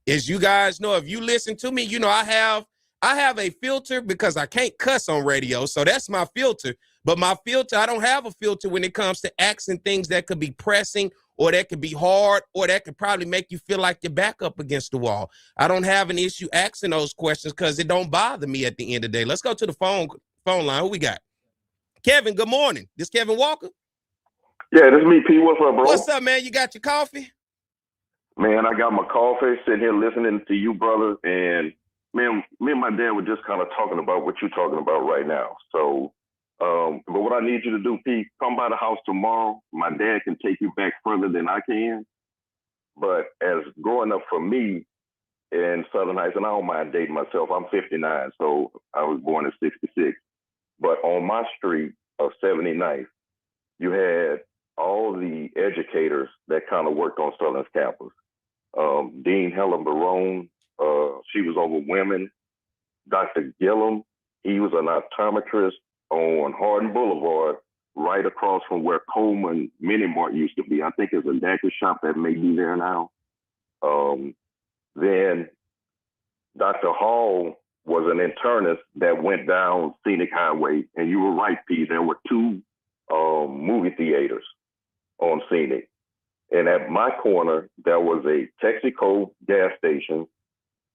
As you guys know, if you listen to me, you know I have a filter because I can't cuss on radio, so that's my filter. But my filter, I don't have a filter when it comes to asking things that could be pressing or that could be hard or that could probably make you feel like you're back up against the wall. I don't have an issue asking those questions because it don't bother me at the end of the day. Let's go to the phone line. Who we got? Kevin, good morning. This Kevin Walker? Yeah, this is me, P. What's up, bro? What's up, man? You got your coffee? Man, I got my coffee, sitting here listening to you, brother. And, man, me and my dad were just kind of talking about what you're talking about right now. So, but what I need you to do, P, come by the house tomorrow. My dad can take you back further than I can. But as growing up for me in Southern Heights, and I don't mind dating myself, I'm 59, so I was born in 66. But on my street of 79th, you had all the educators that kind of worked on Southern's campus. Dean Helen Barone, she was over women. Dr. Gillum, he was an optometrist on Hardin Boulevard, right across from where Coleman Mini Mart used to be. I think it's a Dacre shop that may be there now. Then Dr. Hall was an internist that went down Scenic Highway. And you were right, P, there were two movie theaters on Scenic. And at my corner, there was a Texaco gas station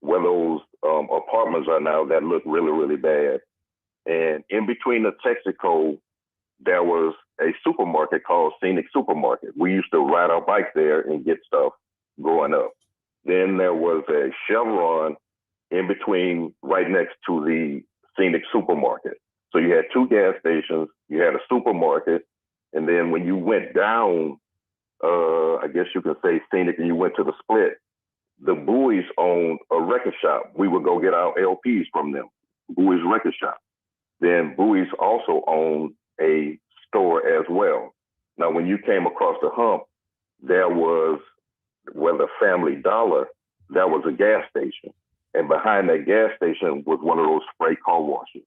where those apartments are now that look really, really bad. And in between the Texaco, there was a supermarket called Scenic Supermarket. We used to ride our bikes there and get stuff growing up. Then there was a Chevron in between, right next to the Scenic Supermarket. So you had two gas stations, you had a supermarket, and then when you went down, I guess you could say Scenic, and you went to the split, the Bowies owned a record shop. We would go get our LPs from them, Bowies Record Shop. Then Bowies also owned a store as well. Now, when you came across the hump, there was, where the Family Dollar, that was a gas station. And behind that gas station was one of those spray car washes.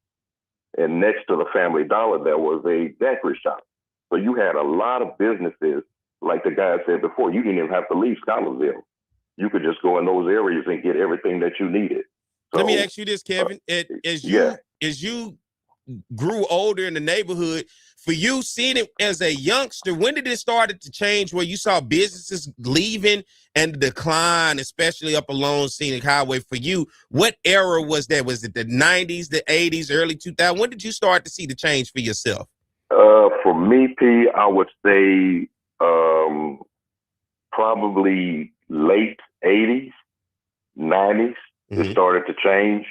And next to the Family Dollar, there was a Dacre shop. So you had a lot of businesses, like the guy said before, you didn't even have to leave Schuylerville. You could just go in those areas and get everything that you needed. So, let me ask you this, Kevin. As you grew older in the neighborhood, for you seeing it as a youngster, when did it start to change where you saw businesses leaving and the decline, especially up along Scenic Highway? For you, what era was that? Was it the 90s, the 80s, early 2000s? When did you start to see the change for yourself? For me, P, I would say probably late 80s, 90s. It started to change.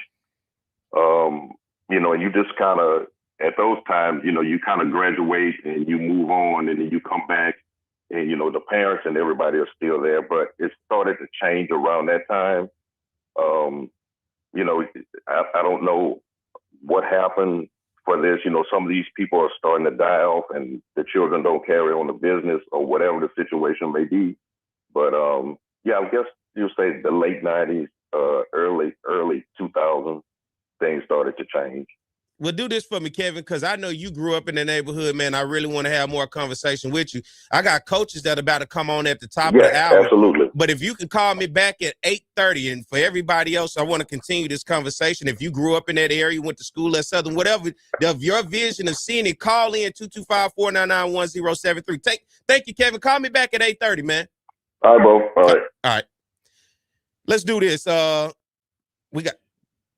You know, you just kind of, at those times, you know, you kind of graduate and you move on and then you come back and, you know, the parents and everybody are still there, but it started to change around that time. You know, I don't know what happened for this. You know, some of these people are starting to die off and the children don't carry on the business or whatever the situation may be. But yeah, I guess you'll say the late 90s, early 2000s, things started to change. Well, do this for me, Kevin, because I know you grew up in the neighborhood, man. I really want to have more conversation with you. I got coaches that are about to come on at the top of the hour. Absolutely. But if you can call me back at 8:30, and for everybody else, I want to continue this conversation. If you grew up in that area, went to school at Southern, whatever, of your vision of seeing it, call in 225-499-1073. Thank you, Kevin. Call me back at 8:30, man. All right, bro. All right. Let's do this. We got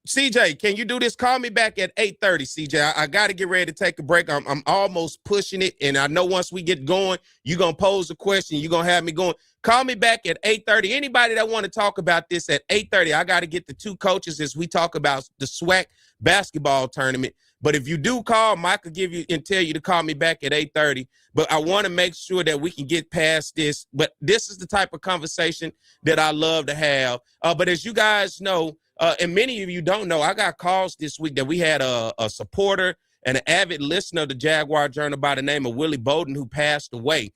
CJ, can you do this? Call me back at 8:30, CJ. I got to get ready to take a break. I'm almost pushing it, and I know once we get going, you're going to pose a question. You're going to have me going. Call me back at 8:30. Anybody that want to talk about this at 8:30, I got to get the two coaches as we talk about the SWAC basketball tournament. But if you do call, Mike will give you and tell you to call me back at 8:30. But I want to make sure that we can get past this. But this is the type of conversation that I love to have. But as you guys know, and many of you don't know, I got calls this week that we had a supporter and an avid listener of the Jaguar Journal by the name of Willie Bowden who passed away.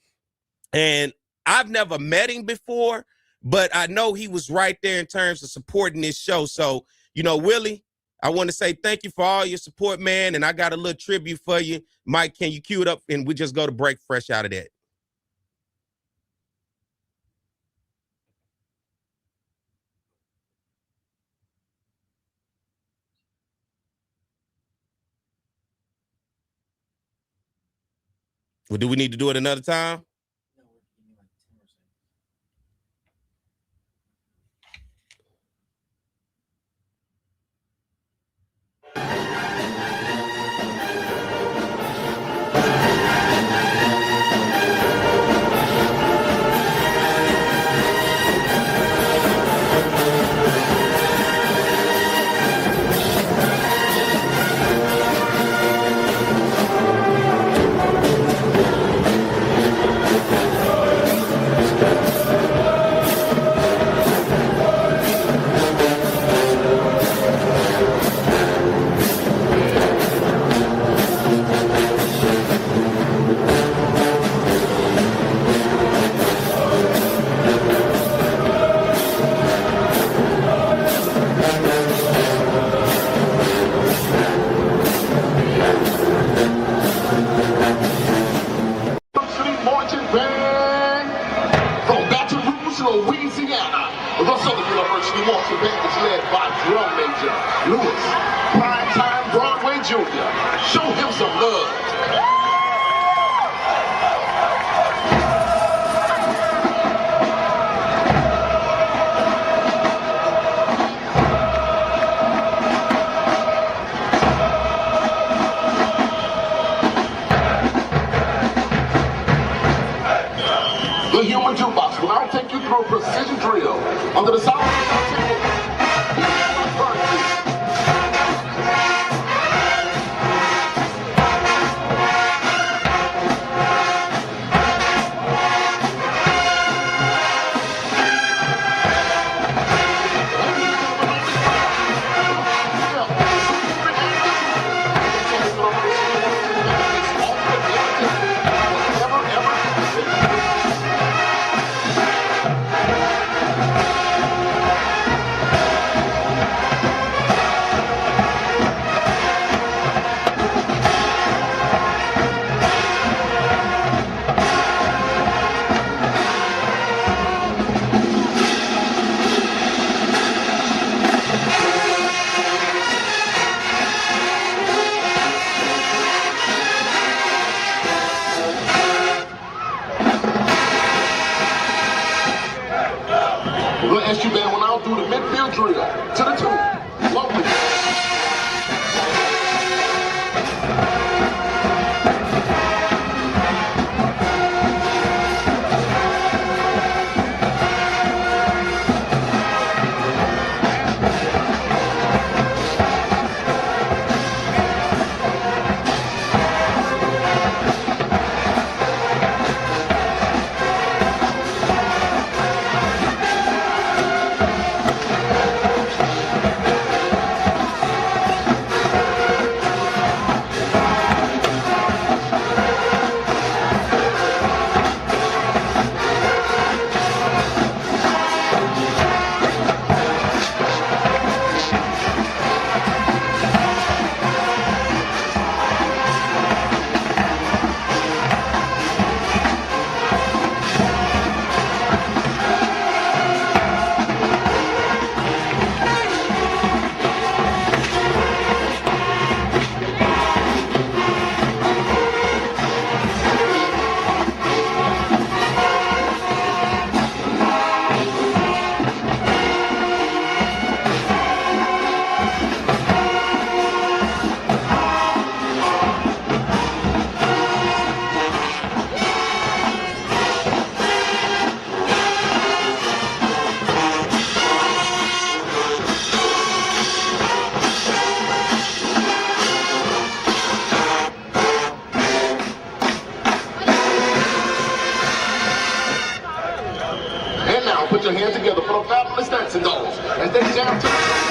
And I've never met him before, but I know he was right there in terms of supporting this show. So, you know, Willie, I want to say thank you for all your support, man. And I got a little tribute for you. Mike, can you cue it up and we just go to break fresh out of that? Well, do we need to do it another time? Louisiana. The Southern University marching band is led by drum major Lewis, primetime Broadway Jr. Show him some love. The human jukebox will now take you through a precision drill under the sound of the table. The SU band will now do the midfield drill to the two. Lovely. And now put your hands together for the fabulous dancing dolls as they jam to the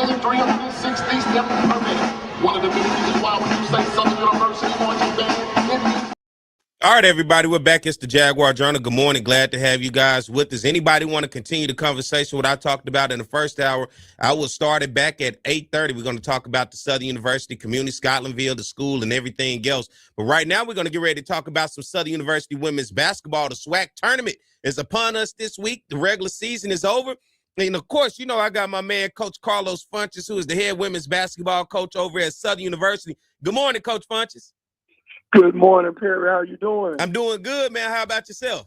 averaging 367 per minute. One of the many reasons why when you say Southern University wants you bad. All right, everybody, we're back. It's the Jaguar Journal. Good morning. Glad to have you guys with us. Anybody want to continue the conversation, what I talked about in the first hour? I will start it back at 8:30. We're going to talk about the Southern University, Community Scotlandville, the school, and everything else. But right now, we're going to get ready to talk about some Southern University women's basketball. The SWAC tournament is upon us this week. The regular season is over. And, of course, you know I got my man, Coach Carlos Funches, who is the head women's basketball coach over at Southern University. Good morning, Coach Funches. Good morning, Perry. How you doing? I'm doing good, man. How about yourself?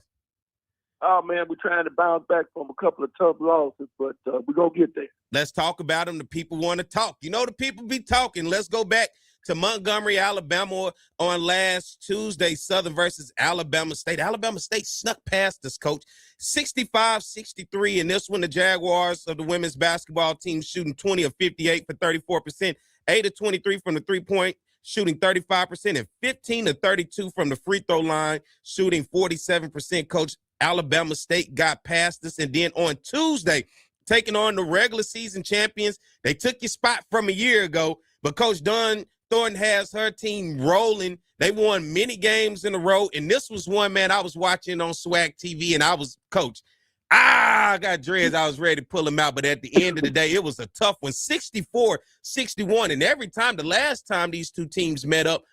Oh, man, we're trying to bounce back from a couple of tough losses, but we're going to get there. Let's talk about them. The people want to talk. You know the people be talking. Let's go back to Montgomery, Alabama on last Tuesday, Southern versus Alabama State. Alabama State snuck past us, Coach. 65-63 in this one. The Jaguars of the women's basketball team shooting 20 of 58 for 34%, 8 of 23 from the three-point, shooting 35%, and 15 of 32 from the free throw line, shooting 47%. Coach, Alabama State got past us. And then on Tuesday, taking on the regular season champions, they took your spot from a year ago, but Coach Dawn Thornton has her team rolling. They won many games in a row, and this was one, man, I was watching on SWAC TV, and I was, Coach, I got dreads. I was ready to pull them out, but at the end of the day, it was a tough one, 64-61. And every time, the last time these two teams met up,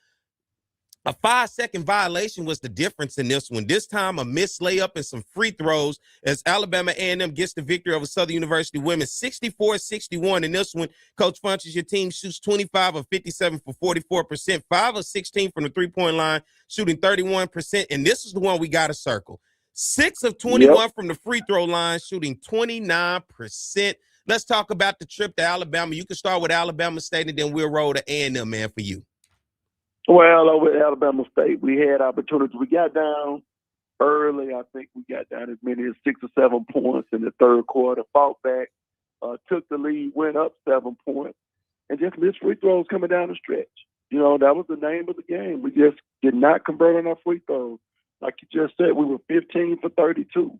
a 5-second violation was the difference in this one. This time, a missed layup and some free throws as Alabama A&M gets the victory over Southern University women, 64-61 in this one. Coach Funches, your team shoots 25 of 57 for 44%, 5 of 16 from the three-point line, shooting 31%. And this is the one we got to circle. 6 of 21 from the free throw line, shooting 29%. Let's talk about the trip to Alabama. You can start with Alabama State, and then we'll roll to A&M, man, for you. Well, over at Alabama State, we had opportunities. We got down early. I think we got down as many as 6 or 7 points in the third quarter, fought back, took the lead, went up 7 points, and just missed free throws coming down the stretch. You know, that was the name of the game. We just did not convert on our free throws. Like you just said, we were 15 for 32.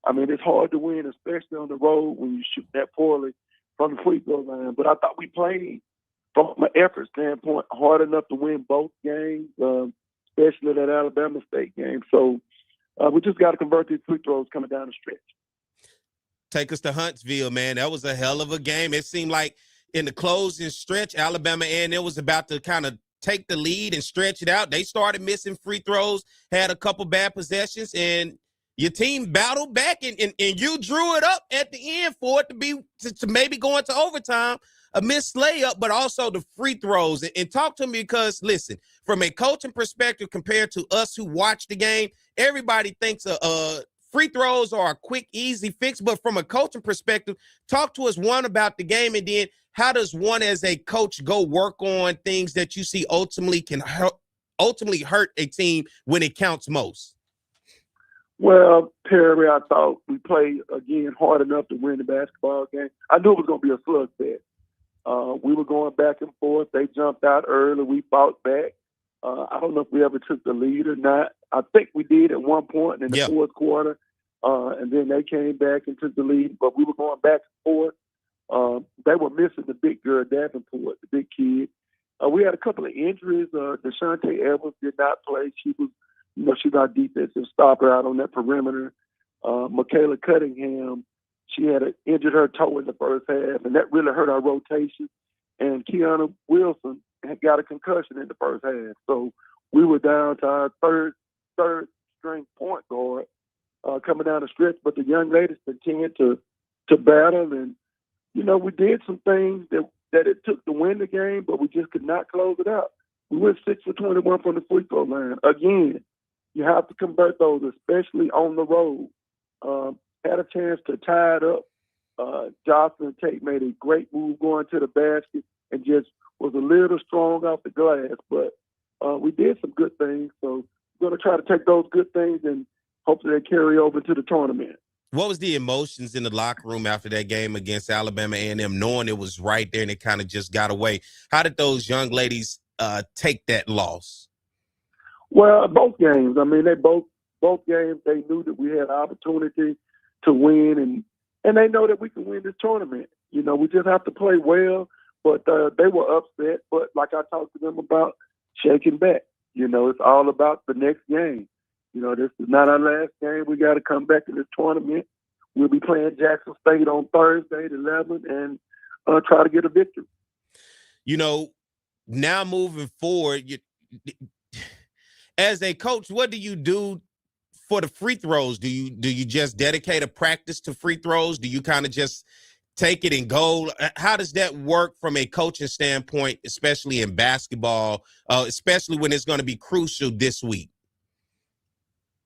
I mean, it's hard to win, especially on the road when you shoot that poorly from the free throw line. But I thought we played, from an effort standpoint, hard enough to win both games, especially that Alabama State game. So we just got to convert these free throws coming down the stretch. Take us to Huntsville, man. That was a hell of a game. It seemed like in the closing stretch, Alabama A&M was about to kind of take the lead and stretch it out. They started missing free throws, had a couple bad possessions, and your team battled back, and you drew it up at the end for it to be to maybe go into overtime, a missed layup, but also the free throws. And talk to me, because, listen, from a coaching perspective compared to us who watch the game, everybody thinks free throws are a quick, easy fix. But from a coaching perspective, talk to us, one, about the game, and then how does one as a coach go work on things that you see ultimately can ultimately hurt a team when it counts most? Well, Perry, I thought we played, again, hard enough to win the basketball game. I knew it was going to be a slugfest. We were going back and forth. They jumped out early. We fought back. I don't know if we ever took the lead or not. I think we did at one point in the fourth quarter, and then they came back and took the lead. But we were going back and forth. They were missing the big girl, Davenport, the big kid. We had a couple of injuries. Deshante Evans did not play. She was, she's our defensive stopper out on that perimeter. Michaela Cunningham, she had injured her toe in the first half, and that really hurt our rotation. And Kiana Wilson had got a concussion in the first half. So we were down to our third string point guard coming down the stretch. But the young ladies continued to battle, and we did some things that it took to win the game, but we just could not close it out. We went 6 for 21 from the free throw line. Again, you have to convert those, especially on the road. Had a chance to tie it up. Jocelyn Tate made a great move going to the basket and just was a little strong off the glass. But we did some good things, so we're going to try to take those good things and hopefully they carry over to the tournament. What was the emotions in the locker room after that game against Alabama A&M, knowing it was right there and it kind of just got away? How did those young ladies take that loss? Well, both games. I mean, both games, they knew that we had an opportunity to win, and they know that we can win this tournament. You know, we just have to play well. But they were upset. But like I talked to them about, shaking back. You know, it's all about the next game. You know, this is not our last game. We got to come back to this tournament. We'll be playing Jackson State on Thursday, the 11th, and try to get a victory. You know, now moving forward, as a coach, what do you do for the free throws? Do you just dedicate a practice to free throws? Do you kind of just take it and go? How does that work from a coaching standpoint, especially in basketball, especially when it's going to be crucial this week?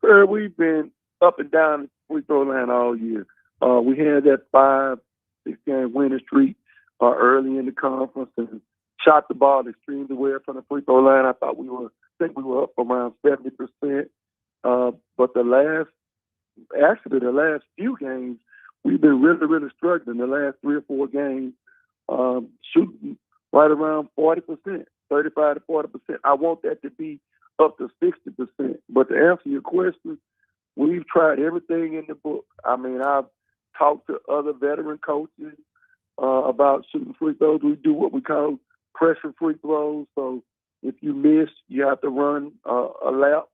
We've been up and down the free throw line all year. We had that 5-6 game winning streak early in the conference and shot the ball extremely well from the free throw line. I think we were up around 70%. But the last few games, we've been really, really struggling. The last 3 or 4 games, shooting right around 40%, 35 to 40%. I want that to be up to 60%. But to answer your question, we've tried everything in the book. I mean, I've talked to other veteran coaches about shooting free throws. We do what we call pressure free throws. So if you miss, you have to run a lap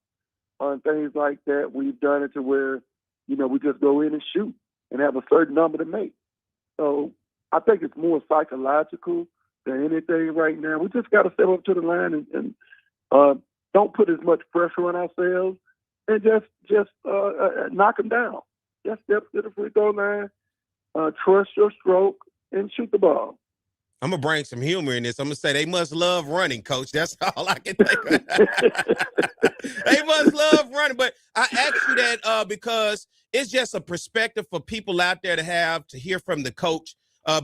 on things like that. We've done it to where, you know, we just go in and shoot and have a certain number to make. So I think it's more psychological than anything right now. We just got to step up to the line and don't put as much pressure on ourselves and just knock them down. Just step to the free throw line, trust your stroke, and shoot the ball. I'm going to bring some humor in this. I'm going to say they must love running, Coach. That's all I can think of. They must love running. But I asked you that because it's just a perspective for people out there to hear from the coach.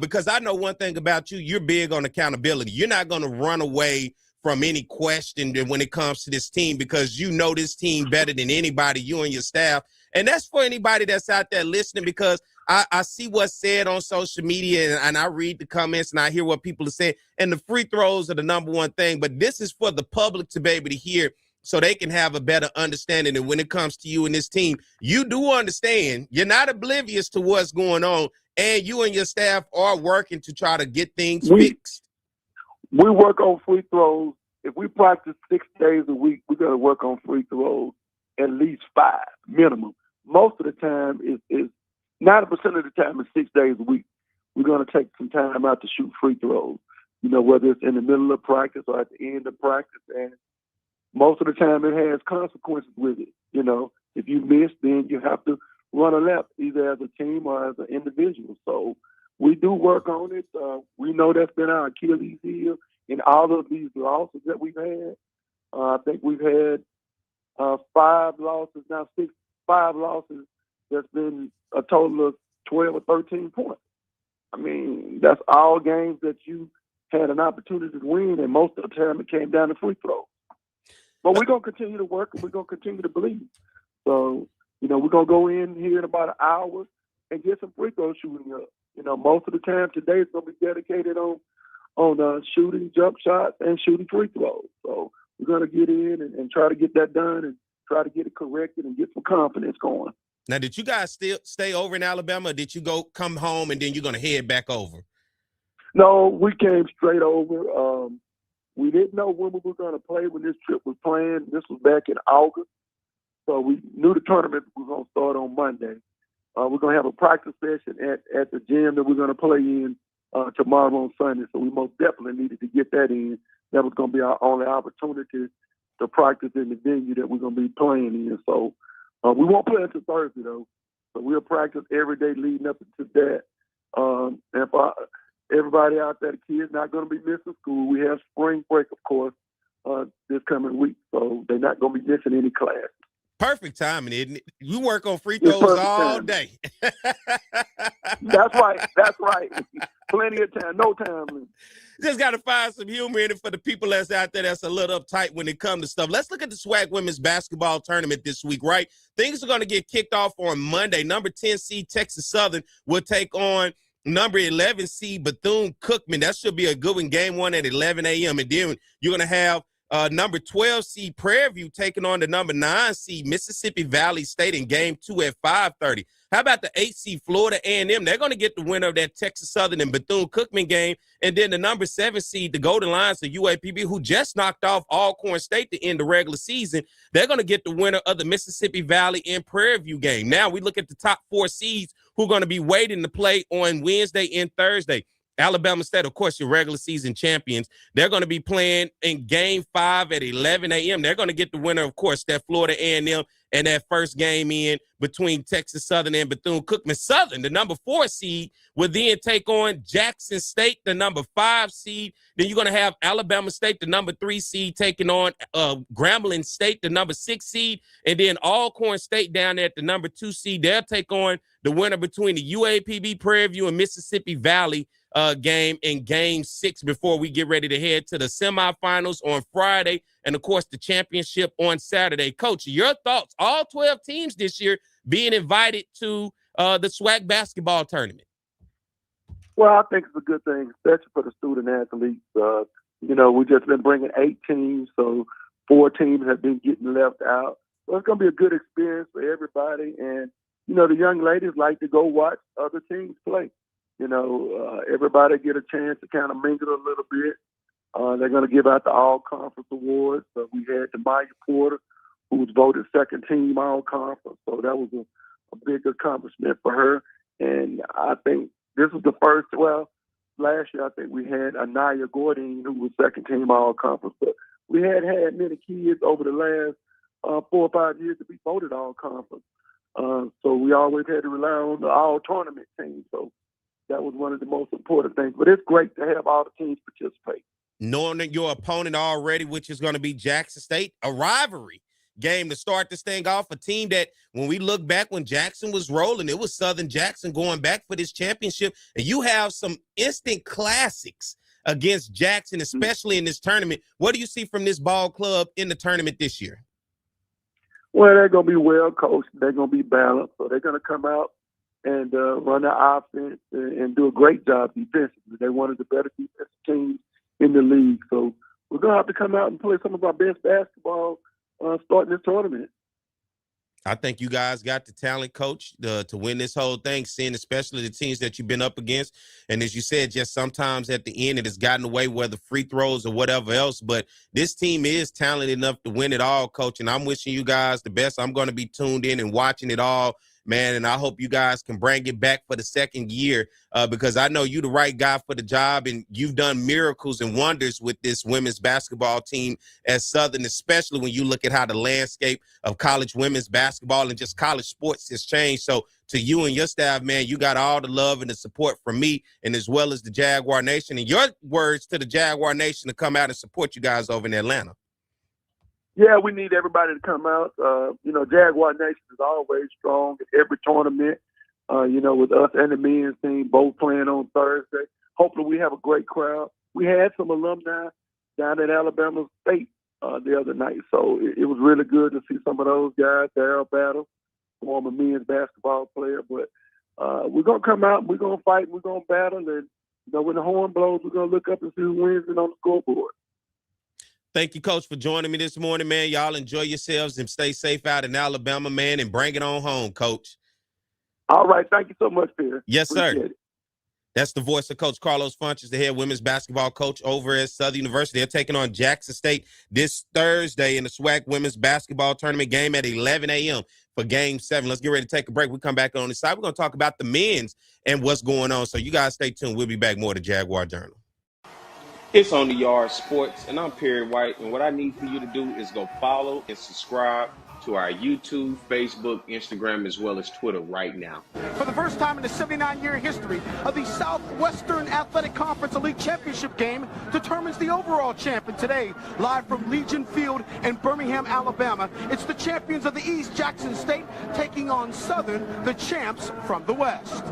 Because I know one thing about you, you're big on accountability. You're not going to run away from any question when it comes to this team because you know this team better than anybody, you and your staff. And that's for anybody that's out there listening because I see what's said on social media and I read the comments and I hear what people are saying. And the free throws are the number one thing. But this is for the public to be able to hear so they can have a better understanding. And when it comes to you and this team, you do understand. You're not oblivious to what's going on. And you and your staff are working to try to get things fixed. We work on free throws. If we practice 6 days a week, we got to work on free throws at least 5 minimum. Most of the time is 90% of the time is 6 days a week. We're going to take some time out to shoot free throws, you know, whether it's in the middle of practice or at the end of practice. And most of the time it has consequences with it. You know, if you miss, then you have to run a lap either as a team or as an individual. So we do work on it. We know that's been our Achilles heel in all of these losses that we've had. I think we've had 5 losses now, 5 losses. That's been a total of 12 or 13 points. I mean, that's all games that you had an opportunity to win, and most of the time it came down to free throws. But we're going to continue to work, and we're going to continue to believe. So, you know, we're going to go in here in about an hour and get some free throw shooting up. You know, most of the time today is going to be dedicated on shooting jump shots and shooting free throws. So we're going to get in and try to get that done and try to get it corrected and get some confidence going. Now, did you guys still stay over in Alabama, or did you come home and then you're going to head back over? No, we came straight over. We didn't know when we were going to play when this trip was planned. This was back in August. So we knew the tournament was going to start on Monday. We're going to have a practice session at the gym that we're going to play in tomorrow on Sunday. So we most definitely needed to get that in. That was going to be our only opportunity to practice in the venue that we're going to be playing in. So we won't play until Thursday, though. So we'll practice every day leading up to that. And for everybody out there, the kids not going to be missing school. We have spring break, of course, this coming week. So they're not going to be missing any class. Perfect timing, isn't it? You work on free throws all day. That's right. Plenty of time, no time. Just got to find some humor in it for the people that's out there that's a little uptight when it comes to stuff. Let's look at the SWAC women's basketball tournament this week, right? Things are going to get kicked off on Monday. Number 10 seed Texas Southern will take on number 11 seed Bethune-Cookman. That should be a good one. Game 1 at 11 a.m. And then you're going to have Number 12 seed Prairie View taking on the number 9 seed Mississippi Valley State in game 2 at 5:30. How about the 8 seed Florida A&M? They're going to get the winner of that Texas Southern and Bethune-Cookman game. And then the number 7 seed, the Golden Lions of UAPB, who just knocked off Alcorn State to end the regular season, they're going to get the winner of the Mississippi Valley and Prairie View game. Now we look at the top 4 seeds who are going to be waiting to play on Wednesday and Thursday. Alabama State, of course, your regular season champions. They're going to be playing in game 5 at 11 a.m. They're going to get the winner, of course, that Florida A&M and that first game in between Texas Southern and Bethune-Cookman. Southern, the number 4 seed, will then take on Jackson State, the number 5 seed. Then you're going to have Alabama State, the number 3 seed, taking on Grambling State, the number 6 seed. And then Alcorn State down there at the number 2 seed. They'll take on the winner between the UAPB, Prairie View, and Mississippi Valley game in game 6 before we get ready to head to the semifinals on Friday and, of course, the championship on Saturday. Coach, your thoughts, all 12 teams this year being invited to the SWAC basketball tournament? Well, I think it's a good thing, especially for the student athletes. We've just been bringing 8 teams, so 4 teams have been getting left out. So it's going to be a good experience for everybody. And, the young ladies like to go watch other teams play. Everybody get a chance to kind of mingle a little bit. They're going to give out the all-conference awards. We had Maya Porter, who was voted second team all-conference. So that was a big accomplishment for her. And I think this was the first, last year I think we had Anaya Gordine, who was second team all-conference. But we had many kids over the last 4 or 5 years to be voted all-conference. So we always had to rely on the all-tournament team. So that was one of the most important things. But it's great to have all the teams participate. Knowing that your opponent already, which is going to be Jackson State, a rivalry game to start this thing off, a team that when we look back when Jackson was rolling, it was Southern Jackson going back for this championship. And you have some instant classics against Jackson, especially in this tournament. What do you see from this ball club in the tournament this year? Well, they're going to be well coached. They're going to be balanced. So they're going to come out and run their offense and do a great job defensively. They're one of the better defensive teams in the league. So we're going to have to come out and play some of our best basketball starting this tournament. I think you guys got the talent, Coach, to win this whole thing, seeing especially the teams that you've been up against. And as you said, just sometimes at the end it has gotten away, whether free throws or whatever else. But this team is talented enough to win it all, Coach. And I'm wishing you guys the best. I'm going to be tuned in and watching it all, man, and I hope you guys can bring it back for the second year because I know you're the right guy for the job, and you've done miracles and wonders with this women's basketball team at Southern, especially when you look at how the landscape of college women's basketball and just college sports has changed. So to you and your staff, man, you got all the love and the support from me and as well as the Jaguar Nation. And your words to the Jaguar Nation to come out and support you guys over in Atlanta. Yeah, we need everybody to come out. Jaguar Nation is always strong at every tournament, with us and the men's team both playing on Thursday. Hopefully we have a great crowd. We had some alumni down at Alabama State the other night, so it was really good to see some of those guys. Darryl Battle, former men's basketball player. But we're going to come out, we're going to fight, we're going to battle, and when the horn blows, we're going to look up and see who wins it on the scoreboard. Thank you, Coach, for joining me this morning, man. Y'all enjoy yourselves and stay safe out in Alabama, man, and bring it on home, Coach. All right. Thank you so much, Peter. Yes, sir. That's the voice of Coach Carlos Funches, the head women's basketball coach over at Southern University. They're taking on Jackson State this Thursday in the SWAC women's basketball tournament game at 11 a.m. for Game 7. Let's get ready to take a break. We come back on the side. We're going to talk about the men's and what's going on. So you guys stay tuned. We'll be back more to Jaguar Journal. It's On the Yard Sports, and I'm Perry White, and what I need for you to do is go follow and subscribe to our YouTube, Facebook, Instagram, as well as Twitter right now. For the first time in the 79-year history of the Southwestern Athletic Conference Elite Championship game determines the overall champion today. Live from Legion Field in Birmingham, Alabama, it's the champions of the East, Jackson State, taking on Southern, the champs from the West.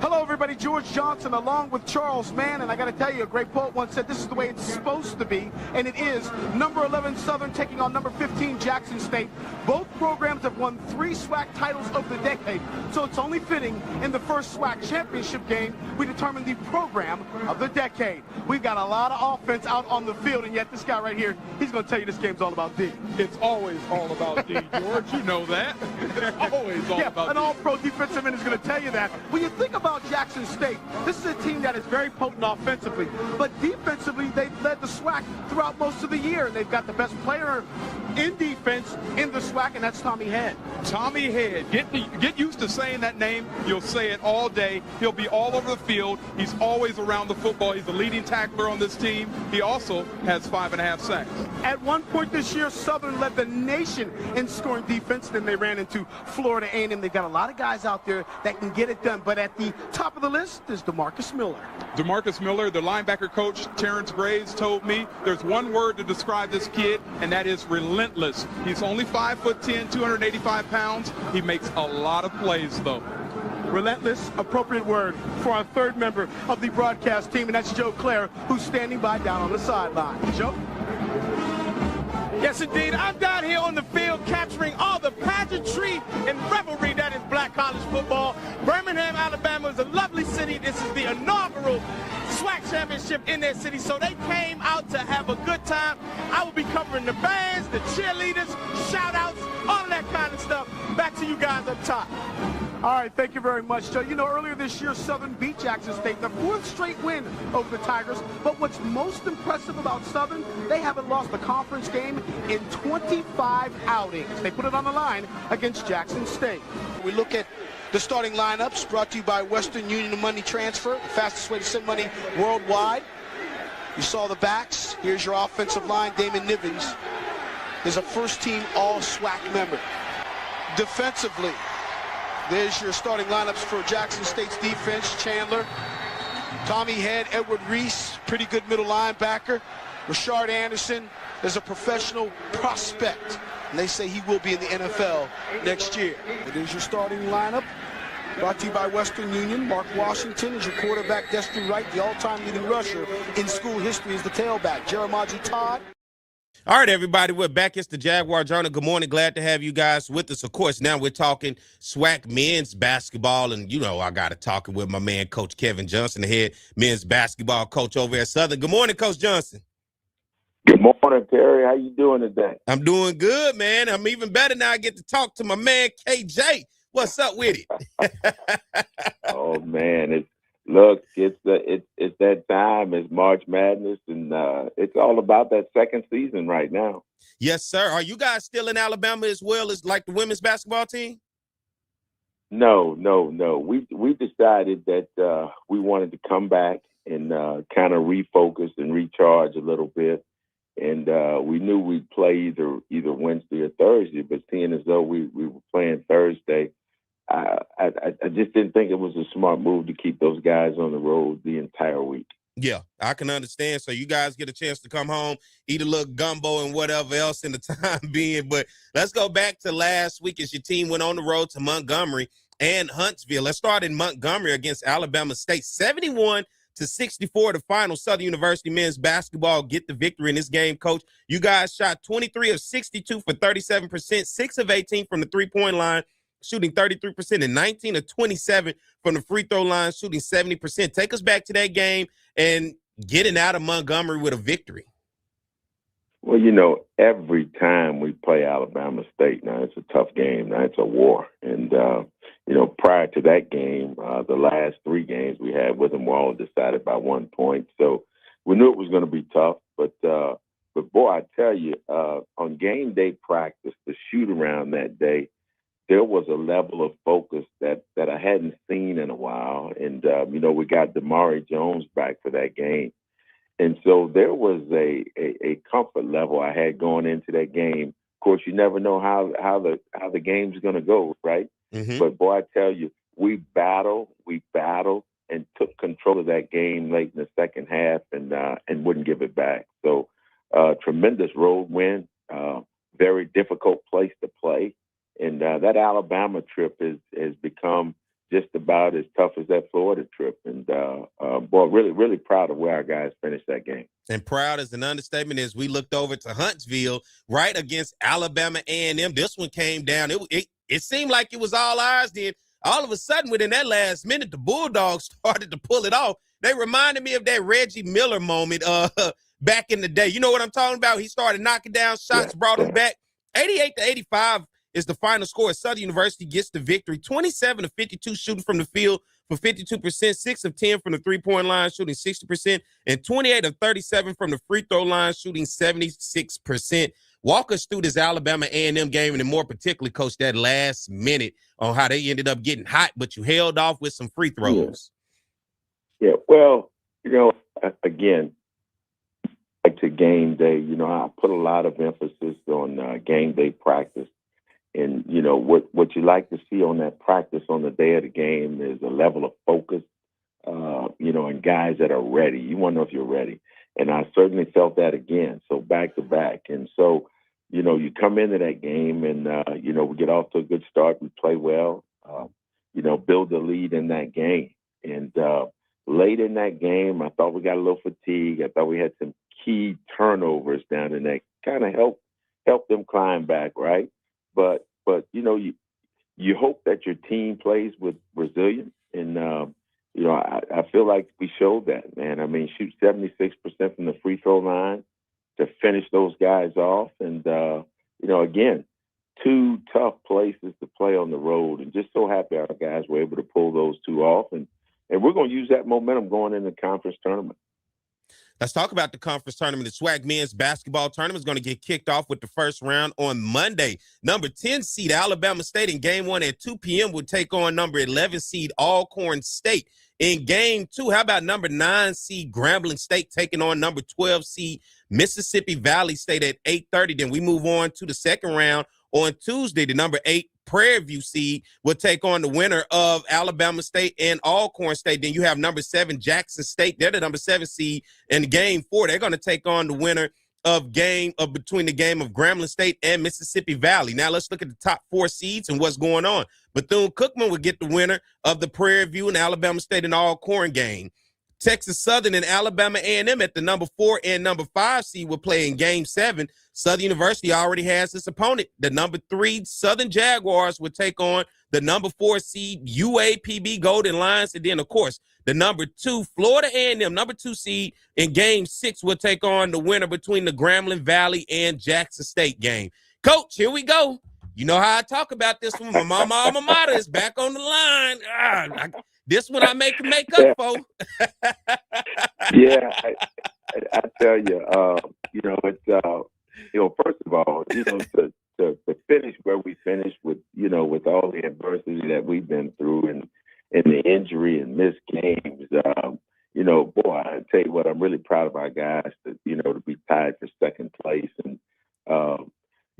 Hello, everybody. George Johnson along with Charles Mann. And I got to tell you, a great poet once said this is the way it's supposed to be. And it is. Number 11 Southern taking on number 15 Jackson State. Both programs have won 3 SWAC titles over the decade. So it's only fitting in the first SWAC championship game we determine the program of the decade. We've got a lot of offense out on the field. And yet this guy right here, he's going to tell you this game's all about D. It's always all about D, George. You know that. It's always all about an D. all-pro defensive end is going to tell you that. When you think about Jackson State, this is a team that is very potent offensively, but defensively they've led the SWAC throughout most of the year, and they've got the best player in defense in the SWAC, and that's Tommy Head. Tommy Head. Get used to saying that name. You'll say it all day. He'll be all over the field. He's always around the football. He's the leading tackler on this team. He also has 5.5 sacks. At one point this year, Southern led the nation in scoring defense. Then they ran into Florida A&M. They've got a lot of guys out there that can get it done. But at the top of the list is DeMarcus Miller. DeMarcus Miller, the linebacker coach, Terrence Graves, told me there's one word to describe this kid, and that is relentless. He's only 5'10", 285 pounds. He makes a lot of plays, though. Relentless, appropriate word for our third member of the broadcast team, and that's Joe Claire, who's standing by down on the sideline. Joe? Yes, indeed. I'm down here on the field capturing all the pageantry and revelry that is black college football. Birmingham, Alabama is a lovely city. This is the inaugural SWAC championship in their city, so they came out to have a good time. I will be covering the bands, the cheerleaders, shout-outs, all of that kind of stuff. Back to you guys up top. All right, thank you very much, Joe. You know, earlier this year, Southern beat Jackson State, the 4th straight win over the Tigers. But what's most impressive about Southern, they haven't lost a conference game in 25 outings. They put it on the line against Jackson State. We look at the starting lineups brought to you by Western Union Money Transfer, the fastest way to send money worldwide. You saw the backs. Here's your offensive line. Damon Nivens is a first-team All-SWAC member. Defensively, there's your starting lineups for Jackson State's defense. Chandler, Tommy Head, Edward Reese, pretty good middle linebacker. Rashard Anderson is a professional prospect, and they say he will be in the NFL next year. It is your starting lineup, brought to you by Western Union. Mark Washington is your quarterback. Destry Wright, the all-time leading rusher in school history, is the tailback. Jeremiah Todd. All right, everybody, we're back. It's the Jaguar Journal. Good morning. Glad to have you guys with us. Of course, now we're talking SWAC men's basketball, and, you know, I got to talk with my man, Coach Kevin Johnson, the head men's basketball coach over at Southern. Good morning, Coach Johnson. Good morning, Terry. How you doing today? I'm doing good, man. I'm even better now. I get to talk to my man, KJ. What's up with it? Oh, man, it's that time. It's March Madness, and it's all about that second season right now. Yes, sir. Are you guys still in Alabama as well as like the women's basketball team? No. We decided that we wanted to come back and kind of refocus and recharge a little bit. And we knew we'd play either Wednesday or Thursday, but seeing as though we were playing Thursday, I just didn't think it was a smart move to keep those guys on the road the entire week. Yeah, I can understand. So you guys get a chance to come home, eat a little gumbo and whatever else in the time being. But let's go back to last week as your team went on the road to Montgomery and Huntsville. Let's start in Montgomery against Alabama State. 71-64, the final. Southern University men's basketball get the victory in this game, Coach. You guys shot 23 of 62 for 37%, 6 of 18 from the three-point line, shooting 33%, and 19 of 27 from the free throw line, shooting 70%. Take us back to that game and getting out of Montgomery with a victory. Well, you know, every time we play Alabama State, now it's a tough game. Now it's a war. And, you know, prior to that game, the last 3 games we had with them were all decided by 1 point. So we knew it was going to be tough. But boy, I tell you, on game day practice, the shoot around that day, there was a level of focus that I hadn't seen in a while. And, you know, we got Damari Jones back for that game. And so there was a comfort level I had going into that game. Of course, you never know how the game's going to go, right? Mm-hmm. But, boy, I tell you, we battled, and took control of that game late in the second half and wouldn't give it back. So tremendous road win, very difficult place to play. And that Alabama trip has become just about as tough as that Florida trip. And, boy, really, really proud of where our guys finished that game. And proud is an understatement as we looked over to Huntsville, right against Alabama A&M. This one came down. It seemed like it was all ours. Then all of a sudden, within that last minute, the Bulldogs started to pull it off. They reminded me of that Reggie Miller moment back in the day. You know what I'm talking about? He started knocking down shots, brought them back. 88-85 is the final score. Southern University gets the victory. 27-52 shooting from the field for 52%, 6 of 10 from the three-point line, shooting 60%, and 28 of 37 from the free throw line, shooting 76%. Walk us through this Alabama A&M game, and more particularly, Coach, that last minute on how they ended up getting hot, but you held off with some free throws. Yeah. Well, again, like to game day, I put a lot of emphasis on game day practice. And, what you like to see on that practice on the day of the game is a level of focus, and guys that are ready. You want to know if you're ready. And I certainly felt that again. So back to back. And so, you come into that game and, we get off to a good start. We play well, build the lead in that game. And late in that game, I thought we got a little fatigue. I thought we had some key turnovers down in that kind of help them climb back, right? But you hope that your team plays with resilience, and I feel like we showed that, man. I mean, shoot 76% from the free throw line to finish those guys off, and again, two tough places to play on the road, and just so happy our guys were able to pull those two off, and we're going to use that momentum going into the conference tournament. Let's talk about the conference tournament. The SWAC men's basketball tournament is going to get kicked off with the first round on Monday. Number 10 seed Alabama State in game 1 at 2 p.m. will take on number 11 seed Alcorn State. In game 2, how about number 9 seed Grambling State taking on number 12 seed Mississippi Valley State at 8:30. Then we move on to the second round on Tuesday. The number 8 Prairie View seed will take on the winner of Alabama State and Alcorn State. Then you have number 7 Jackson State. They're the number 7 seed in game 4. They're going to take on the winner of between the game of Grambling State and Mississippi Valley. Now let's look at the top 4 seeds and what's going on. Bethune-Cookman will get the winner of the Prairie View and Alabama State and Alcorn game. Texas Southern and Alabama A&M at the number 4 and number 5 seed will play in game 7. Southern University already has its opponent. The number 3 Southern Jaguars will take on the number 4 seed UAPB Golden Lions. And then, of course, the number 2 Florida A&M, number 2 seed in game 6 will take on the winner between the Grambling Valley and Jackson State game. Coach, here we go. You know how I talk about this one. My mama alma mater is back on the line. This one I make up for. Yeah, I tell you, it's first of all, to finish where we finished with all the adversity that we've been through and the injury and missed games, boy, I tell you what, I'm really proud of our guys to be tied for second place, and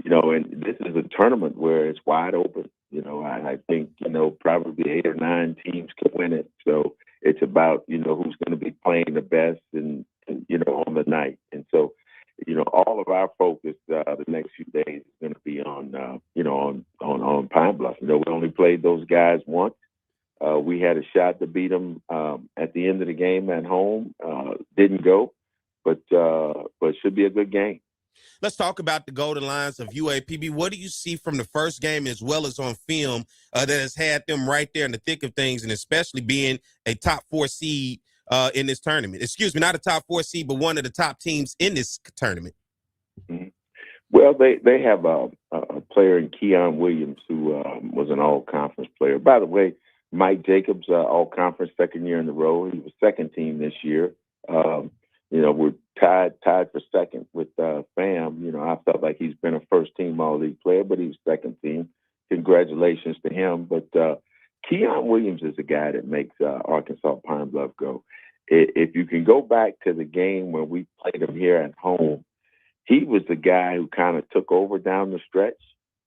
and this is a tournament where it's wide open. I think, probably 8 or 9 teams can win it. So it's about, who's going to be playing the best and on the night. And so, all of our focus the next few days is going to be on Pine Bluff. We only played those guys once. We had a shot to beat them at the end of the game at home. Didn't go, but it should be a good game. Let's talk about the Golden Lions of UAPB. What do you see from the first game as well as on film that has had them right there in the thick of things, and especially being a top 4 seed in this tournament? Excuse me, not a top 4 seed, but one of the top teams in this tournament. Mm-hmm. Well, they have a player in Keon Williams who was an all-conference player. By the way, Mike Jacobs, all-conference second year in a row. He was second team this year. We're tied for second with Fam. I felt like he's been a first-team all-league player, but he was second team. Congratulations to him. But Keon Williams is a guy that makes Arkansas Pine Bluff go. If you can go back to the game when we played him here at home, he was the guy who kind of took over down the stretch,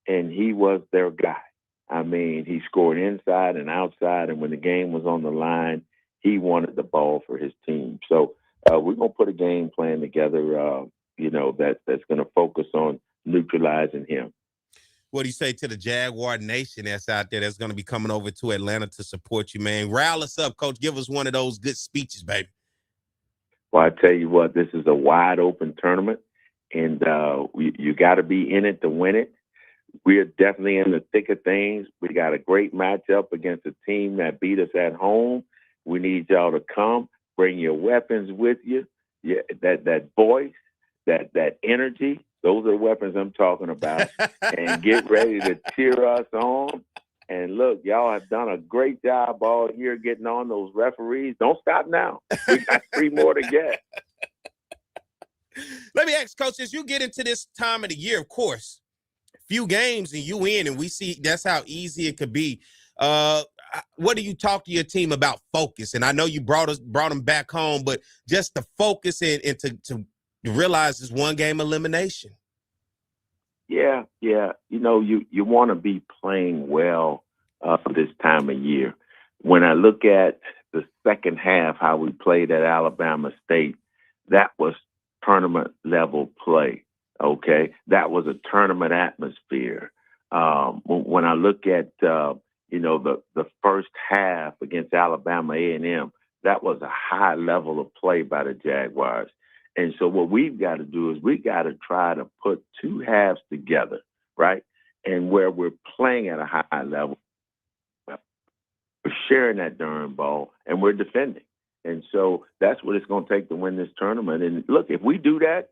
and he was their guy. I mean, he scored inside and outside, and when the game was on the line, he wanted the ball for his team. So we're going to put a game plan together, that's going to focus on neutralizing him. what do you say to the Jaguar Nation that's out there that's going to be coming over to Atlanta to support you, man? Rile us up, Coach. Give us one of those good speeches, baby. Well, I tell you what, this is a wide open tournament, and you got to be in it to win it. We're definitely in the thick of things. We got a great matchup against a team that beat us at home. We need y'all to come, bring your weapons with you. Yeah, that voice, that energy. Those are the weapons I'm talking about. And get ready to cheer us on. And look, y'all have done a great job all year getting on those referees. Don't stop now. We got 3 more to get. Let me ask, Coach, as you get into this time of the year, of course, few games and you win, and we see that's how easy it could be. What do you talk to your team about focus? And I know you brought them back home, but just the focus and to realize it's one game elimination. Yeah. You know, you want to be playing well this time of year. When I look at the second half, how we played at Alabama State, that was tournament level play. Okay, that was a tournament atmosphere. When I look at the first half against Alabama A&M, that was a high level of play by the Jaguars. And so what we've got to do is we got to try to put 2 halves together, right? And where we're playing at a high level, we're sharing that darn ball and we're defending. And so that's what it's going to take to win this tournament. And look, if we do that,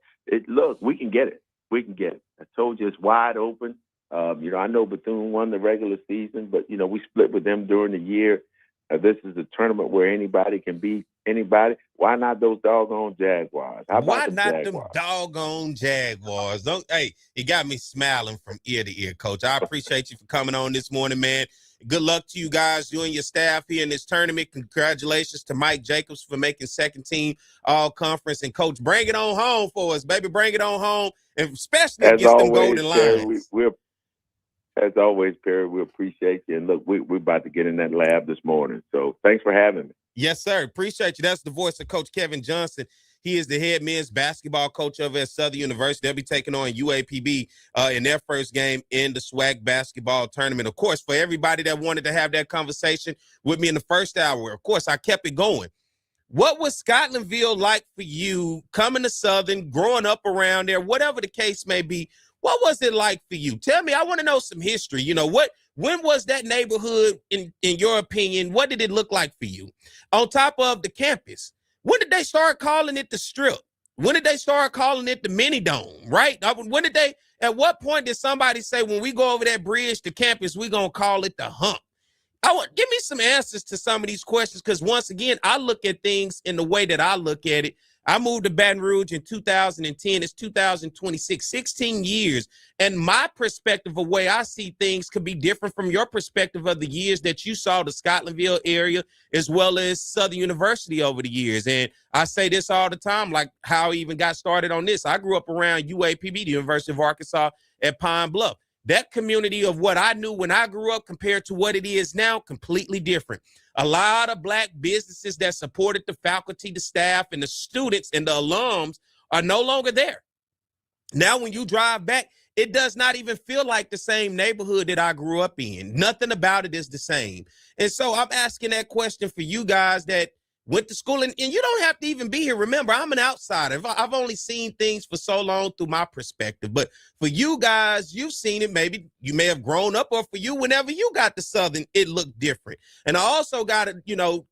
we can get it. We can get it. I told you it's wide open. I know Bethune won the regular season, but, we split with them during the year. This is a tournament where anybody can beat anybody. Why not those doggone Jaguars? Why not them doggone Jaguars? Hey, you got me smiling from ear to ear, Coach. I appreciate you for coming on this morning, man. Good luck to you guys, you and your staff here in this tournament. Congratulations to Mike Jacobs for making second team all-conference. And, Coach, bring it on home for us, baby. Bring it on home, and especially against them Golden Lions. As always, Perry, we appreciate you. And, look, we're about to get in that lab this morning. So thanks for having me. Yes, sir. Appreciate you. That's the voice of Coach Kevin Johnson. He is the head men's basketball coach over at Southern University. They'll be taking on UAPB in their first game in the SWAC basketball tournament. Of course, for everybody that wanted to have that conversation with me in the first hour, of course, I kept it going. What was Scotlandville like for you coming to Southern, growing up around there, whatever the case may be? What was it like for you? Tell me. I want to know some history. When was that neighborhood, in your opinion? What did it look like for you? On top of the campus, when did they start calling it the Strip? When did they start calling it the Mini Dome, right? At what point did somebody say, when we go over that bridge to campus, we're going to call it the Hump? Give me some answers to some of these questions, because once again, I look at things in the way that I look at it. I moved to Baton Rouge in 2010. It's 2026, 16 years. And my perspective of way I see things could be different from your perspective of the years that you saw the Scotlandville area as well as Southern University over the years. And I say this all the time, like how I even got started on this. I grew up around UAPB, the University of Arkansas at Pine Bluff. That community of what I knew when I grew up compared to what it is now, completely different. A lot of Black businesses that supported the faculty, the staff, and the students and the alums are no longer there. Now, when you drive back, it does not even feel like the same neighborhood that I grew up in. Nothing about it is the same. And so I'm asking that question for you guys that went to school, and you don't have to even be here. Remember, I'm an outsider. I've only seen things for so long through my perspective. But for you guys, you've seen it. Maybe you may have grown up, or for you, whenever you got to Southern, it looked different. And I also got,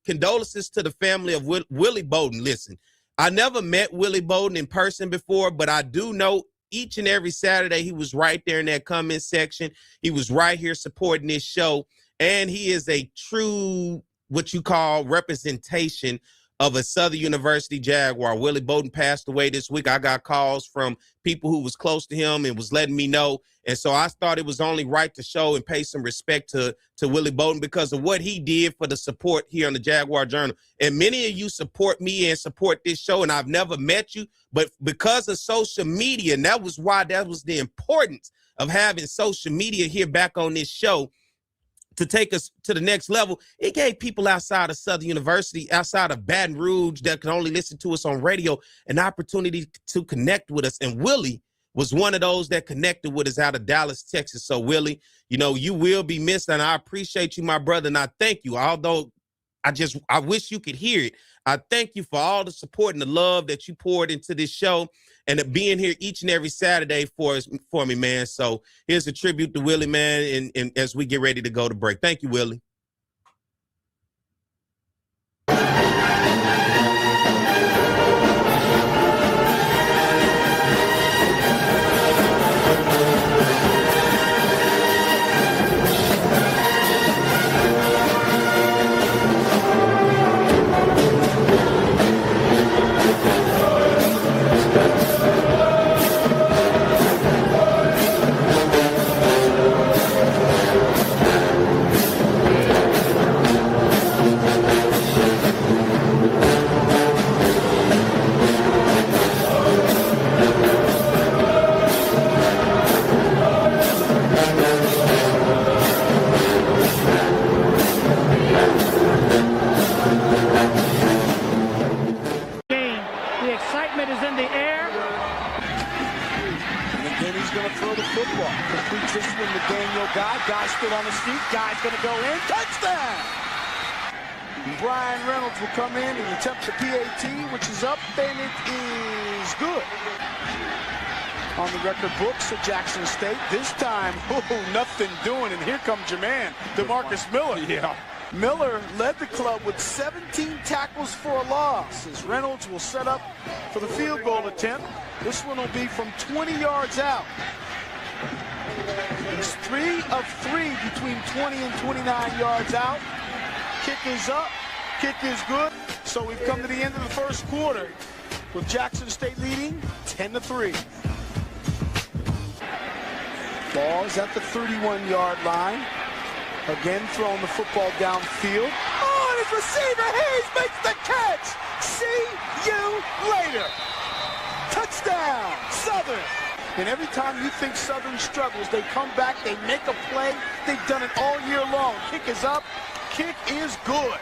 condolences to the family of Willie Bowden. Listen, I never met Willie Bowden in person before, but I do know each and every Saturday he was right there in that comment section. He was right here supporting this show. And he is a true, what you call, representation of a Southern University Jaguar. Willie Bowden passed away this week. I got calls from people who was close to him and was letting me know. And so I thought it was only right to show and pay some respect to Willie Bowden because of what he did for the support here on the Jaguar Journal. And many of you support me and support this show, and I've never met you, but because of social media, and that was the importance of having social media here back on this show, to take us to the next level. It gave people outside of Southern University, outside of Baton Rouge that can only listen to us on radio, an opportunity to connect with us. And Willie was one of those that connected with us out of Dallas, Texas. So, Willie, you know, you will be missed, and I appreciate you, my brother, and I thank you. Although I wish you could hear it. I thank you for all the support and the love that you poured into this show and being here each and every Saturday for me, man. So here's a tribute to Willie, man, and as we get ready to go to break. Thank you, Willie. Guy still on his feet. Guy's going to go in. Touchdown! Brian Reynolds will come in and attempt the PAT, which is up, and it is good. On the record books at Jackson State. This time, nothing doing, and here comes your man, DeMarcus Miller. Yeah. Miller led the club with 17 tackles for a loss, as Reynolds will set up for the field goal attempt. This one will be from 20 yards out. He's 3 of 3 between 20 and 29 yards out. Kick is up. Kick is good. So we've come to the end of the first quarter with Jackson State leading 10-3. Ball is at the 31-yard line. Again, throwing the football downfield. Oh, and his receiver Hayes makes the catch. See you later. Touchdown, Southern. And every time you think Southern struggles, they come back, they make a play. They've done it all year long. Kick is up. Kick is good.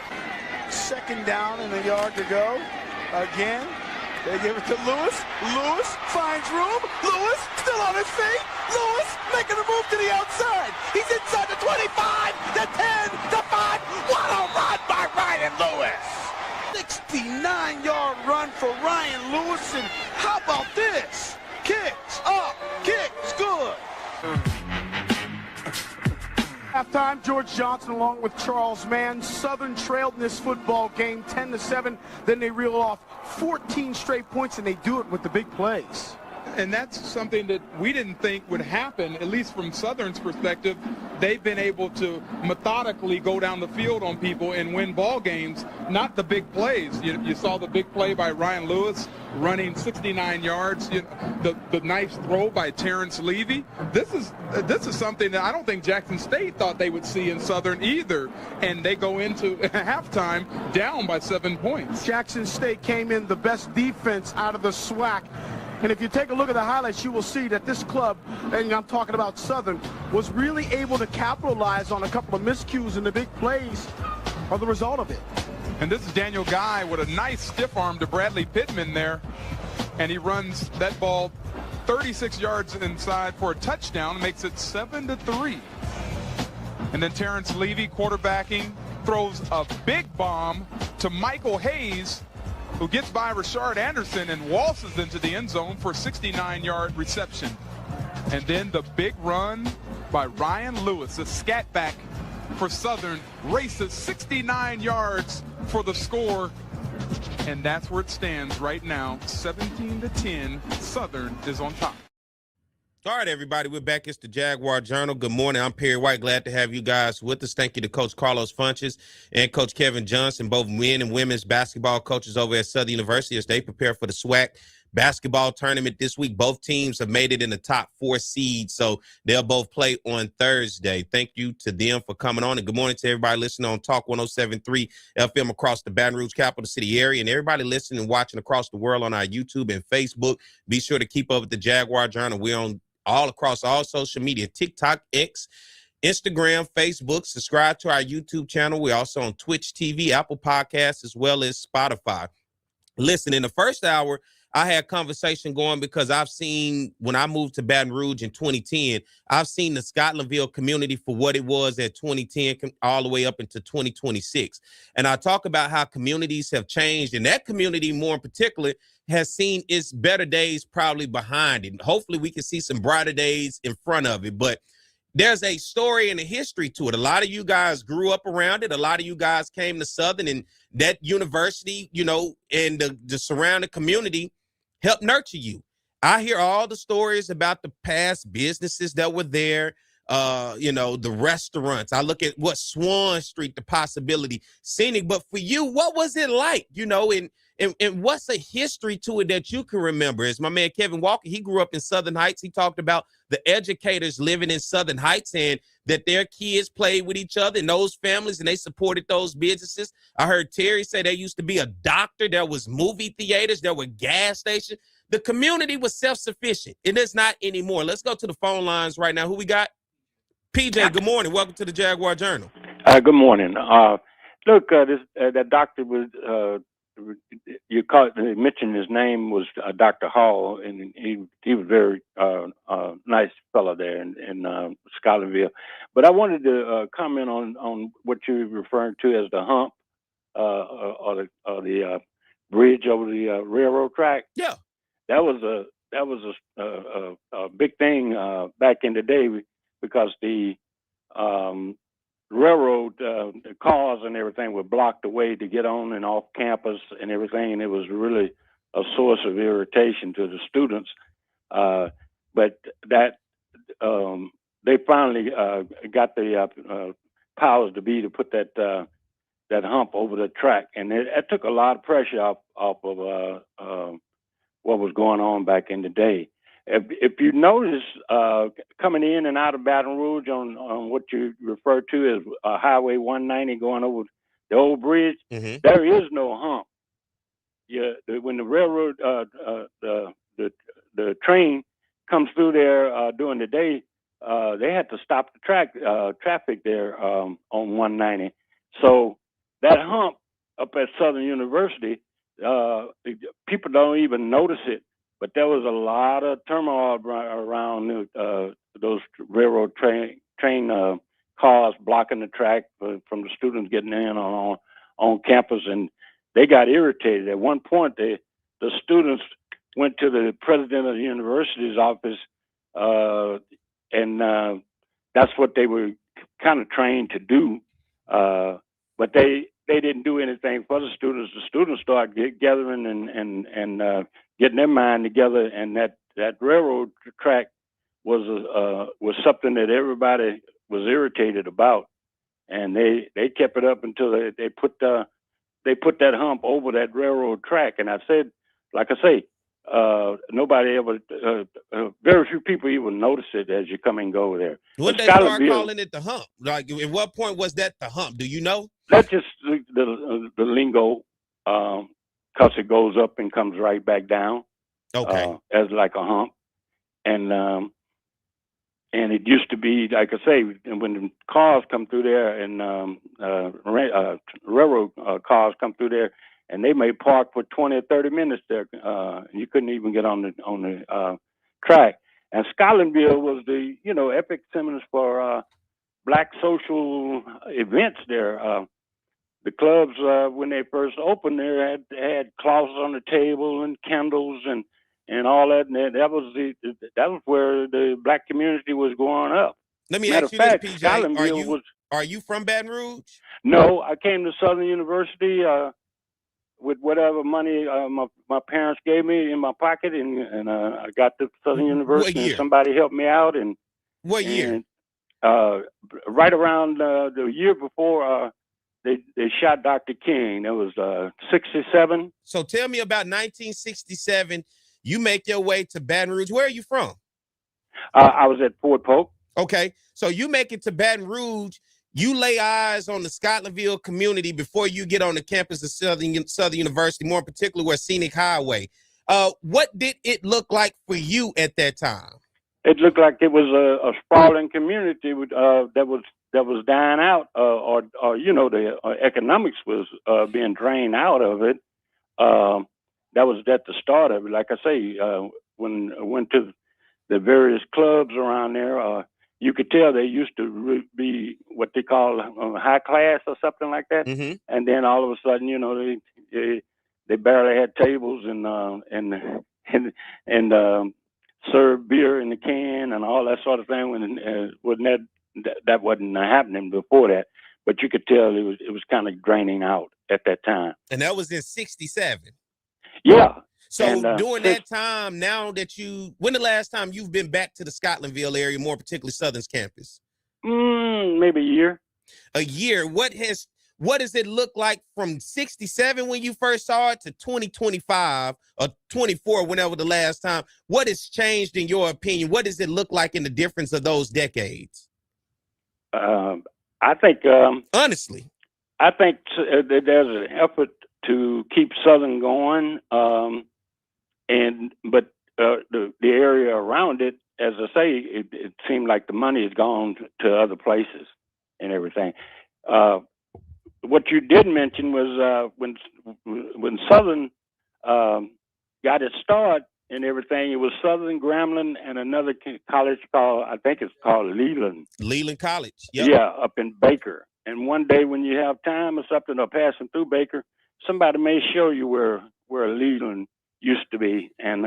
Second down and a yard to go. Again, they give it to Lewis. Lewis finds room. Lewis still on his feet. Lewis making a move to the outside. He's inside the 25, the 10, the 5. What a run by Ryan Lewis. 69-yard run for Ryan Lewis. And how about this? Kicks up, kicks good. Halftime, George Johnson along with Charles Mann. Southern trailed in this football game 10-7. Then they reel off 14 straight points, and they do it with the big plays. And that's something that we didn't think would happen, at least from Southern's perspective. They've been able to methodically go down the field on people and win ball games, not the big plays. You saw the big play by Ryan Lewis running 69 yards, the nice throw by Terrence Levy. This is something that I don't think Jackson State thought they would see in Southern either, and they go into halftime down by 7 points. Jackson State came in the best defense out of the SWAC. And if you take a look at the highlights, you will see that this club, and I'm talking about Southern, was really able to capitalize on a couple of miscues, and the big plays are the result of it. And this is Daniel Guy with a nice stiff arm to Bradley Pittman there. And he runs that ball 36 yards inside for a touchdown, makes it 7-3. And then Terrence Levy, quarterbacking, throws a big bomb to Michael Hayes, who gets by Rashard Anderson and waltzes into the end zone for a 69-yard reception. And then the big run by Ryan Lewis, a scat back for Southern, races 69 yards for the score. And that's where it stands right now, 17-10. Southern is on top. All right, everybody, we're back. It's the Jaguar Journal. Good morning. I'm Perry White. Glad to have you guys with us. Thank you to Coach Carlos Funches and Coach Kevin Johnson, both men and women's basketball coaches over at Southern University as they prepare for the SWAC basketball tournament this week. Both teams have made it in the top 4 seeds, so they'll both play on Thursday. Thank you to them for coming on, and good morning to everybody listening on Talk 107.3 FM across the Baton Rouge capital city area, and everybody listening and watching across the world on our YouTube and Facebook. Be sure to keep up with the Jaguar Journal. We're on all across all social media, TikTok, X, Instagram, Facebook. Subscribe to our YouTube channel. We're also on Twitch TV, Apple Podcasts, as well as Spotify. Listen, in the first hour, I had conversation going because I've seen when I moved to Baton Rouge in 2010, I've seen the Scotlandville community for what it was at 2010 all the way up into 2026. And I talk about how communities have changed, and that community more in particular has seen its better days probably behind it. Hopefully we can see some brighter days in front of it. But there's a story and a history to it. A lot of you guys grew up around it. A lot of you guys came to Southern, and that university, you know, and the surrounding community helped nurture you. I hear all the stories about the past businesses that were there, you know, the restaurants. I look at what Swan Street, the possibility, scenic. But for you, what was it like, you know, and what's a history to it that you can remember? As my man Kevin Walker, he grew up in Southern Heights. He talked about the educators living in Southern Heights and that their kids played with each other and those families, and they supported those businesses. I heard Terry say there used to be a doctor, there was movie theaters, there were gas stations. The community was self-sufficient. It is not anymore. Let's go to the phone lines right now. Who we got? PJ, good morning. Welcome to the Jaguar Journal. Good morning. Look, that doctor was mentioned his name was Dr. Hall, and he was very nice fellow there in Scotlandville. But I wanted to comment on what you're referring to as the hump or the bridge over the railroad track. Yeah, that was a big thing back in the day because the railroad cars and everything were blocked away to get on and off campus and everything, and it was really a source of irritation to the students. But that they finally got the powers to be to put that hump over the track, and it took a lot of pressure off of what was going on back in the day. If you notice, coming in and out of Baton Rouge on what you refer to as Highway 190 going over the old bridge, there is no hump. When the railroad, the train comes through there during the day, they had to stop the traffic there on 190. So that hump up at Southern University, people don't even notice it. But there was a lot of turmoil around those railroad train cars blocking the track from the students getting in on campus, and they got irritated. At one point, the students went to the president of the university's office, and that's what they were kind of trained to do. But they didn't do anything for the students. The students started gathering and getting their mind together, and that railroad track was something that everybody was irritated about, and they kept it up until they put that hump over that railroad track. And I said, like I say, nobody ever, very few people even notice it as you come and go there. When they start calling it the hump, like at what point was that the hump? Do you know? That's just the lingo, because it goes up and comes right back down. Okay. As like a hump, and it used to be, like I say, when the cars come through there and railroad cars come through there, and they may park for 20 or 30 minutes there. You couldn't even get on the track. And Scotlandville was the epic epicenter for black social events there. The clubs, when they first opened there, had cloths on the table and candles and all that. And that was where the black community was growing up. Let me ask you this, PJ. Are you from Baton Rouge? No, I came to Southern University with whatever money my parents gave me in my pocket, and I got to Southern University. And somebody helped me out. And what year? Right around the year before. They shot Dr. King. That was 67. So tell me about 1967. You make your way to Baton Rouge. Where are you from? I was at Fort Polk. Okay. So you make it to Baton Rouge. You lay eyes on the Scotlandville community before you get on the campus of Southern University, more in particular where Scenic Highway. What did it look like for you at that time? It looked like it was a sprawling community that was dying out, or the economics was being drained out of it. that was at the start of it. Like I say, when I went to the various clubs around there, you could tell they used to be what they call high class or something like that. Mm-hmm. And then all of a sudden, you know, they barely had tables and served beer in the can and all that sort of thing. That wasn't happening before that. But you could tell it was kind of draining out at that time. And that was in 67. Yeah. So during that time, now that when the last time you've been back to the Scotlandville area, more particularly Southern's campus? Maybe a year. A year. What does it look like from 67 when you first saw it to 2025 or 24, whenever the last time? What has changed in your opinion? What does it look like in the difference of those decades? I think, honestly, I think there's an effort to keep Southern going. But the area around it, as I say, it seemed like the money has gone to other places and everything. What you did mention was when Southern got its start and everything, it was Southern, Grambling, and another college I think it's called Leland. Leland College. Yep. Yeah, up in Baker. And one day when you have time or something or passing through Baker, somebody may show you where Leland used to be, and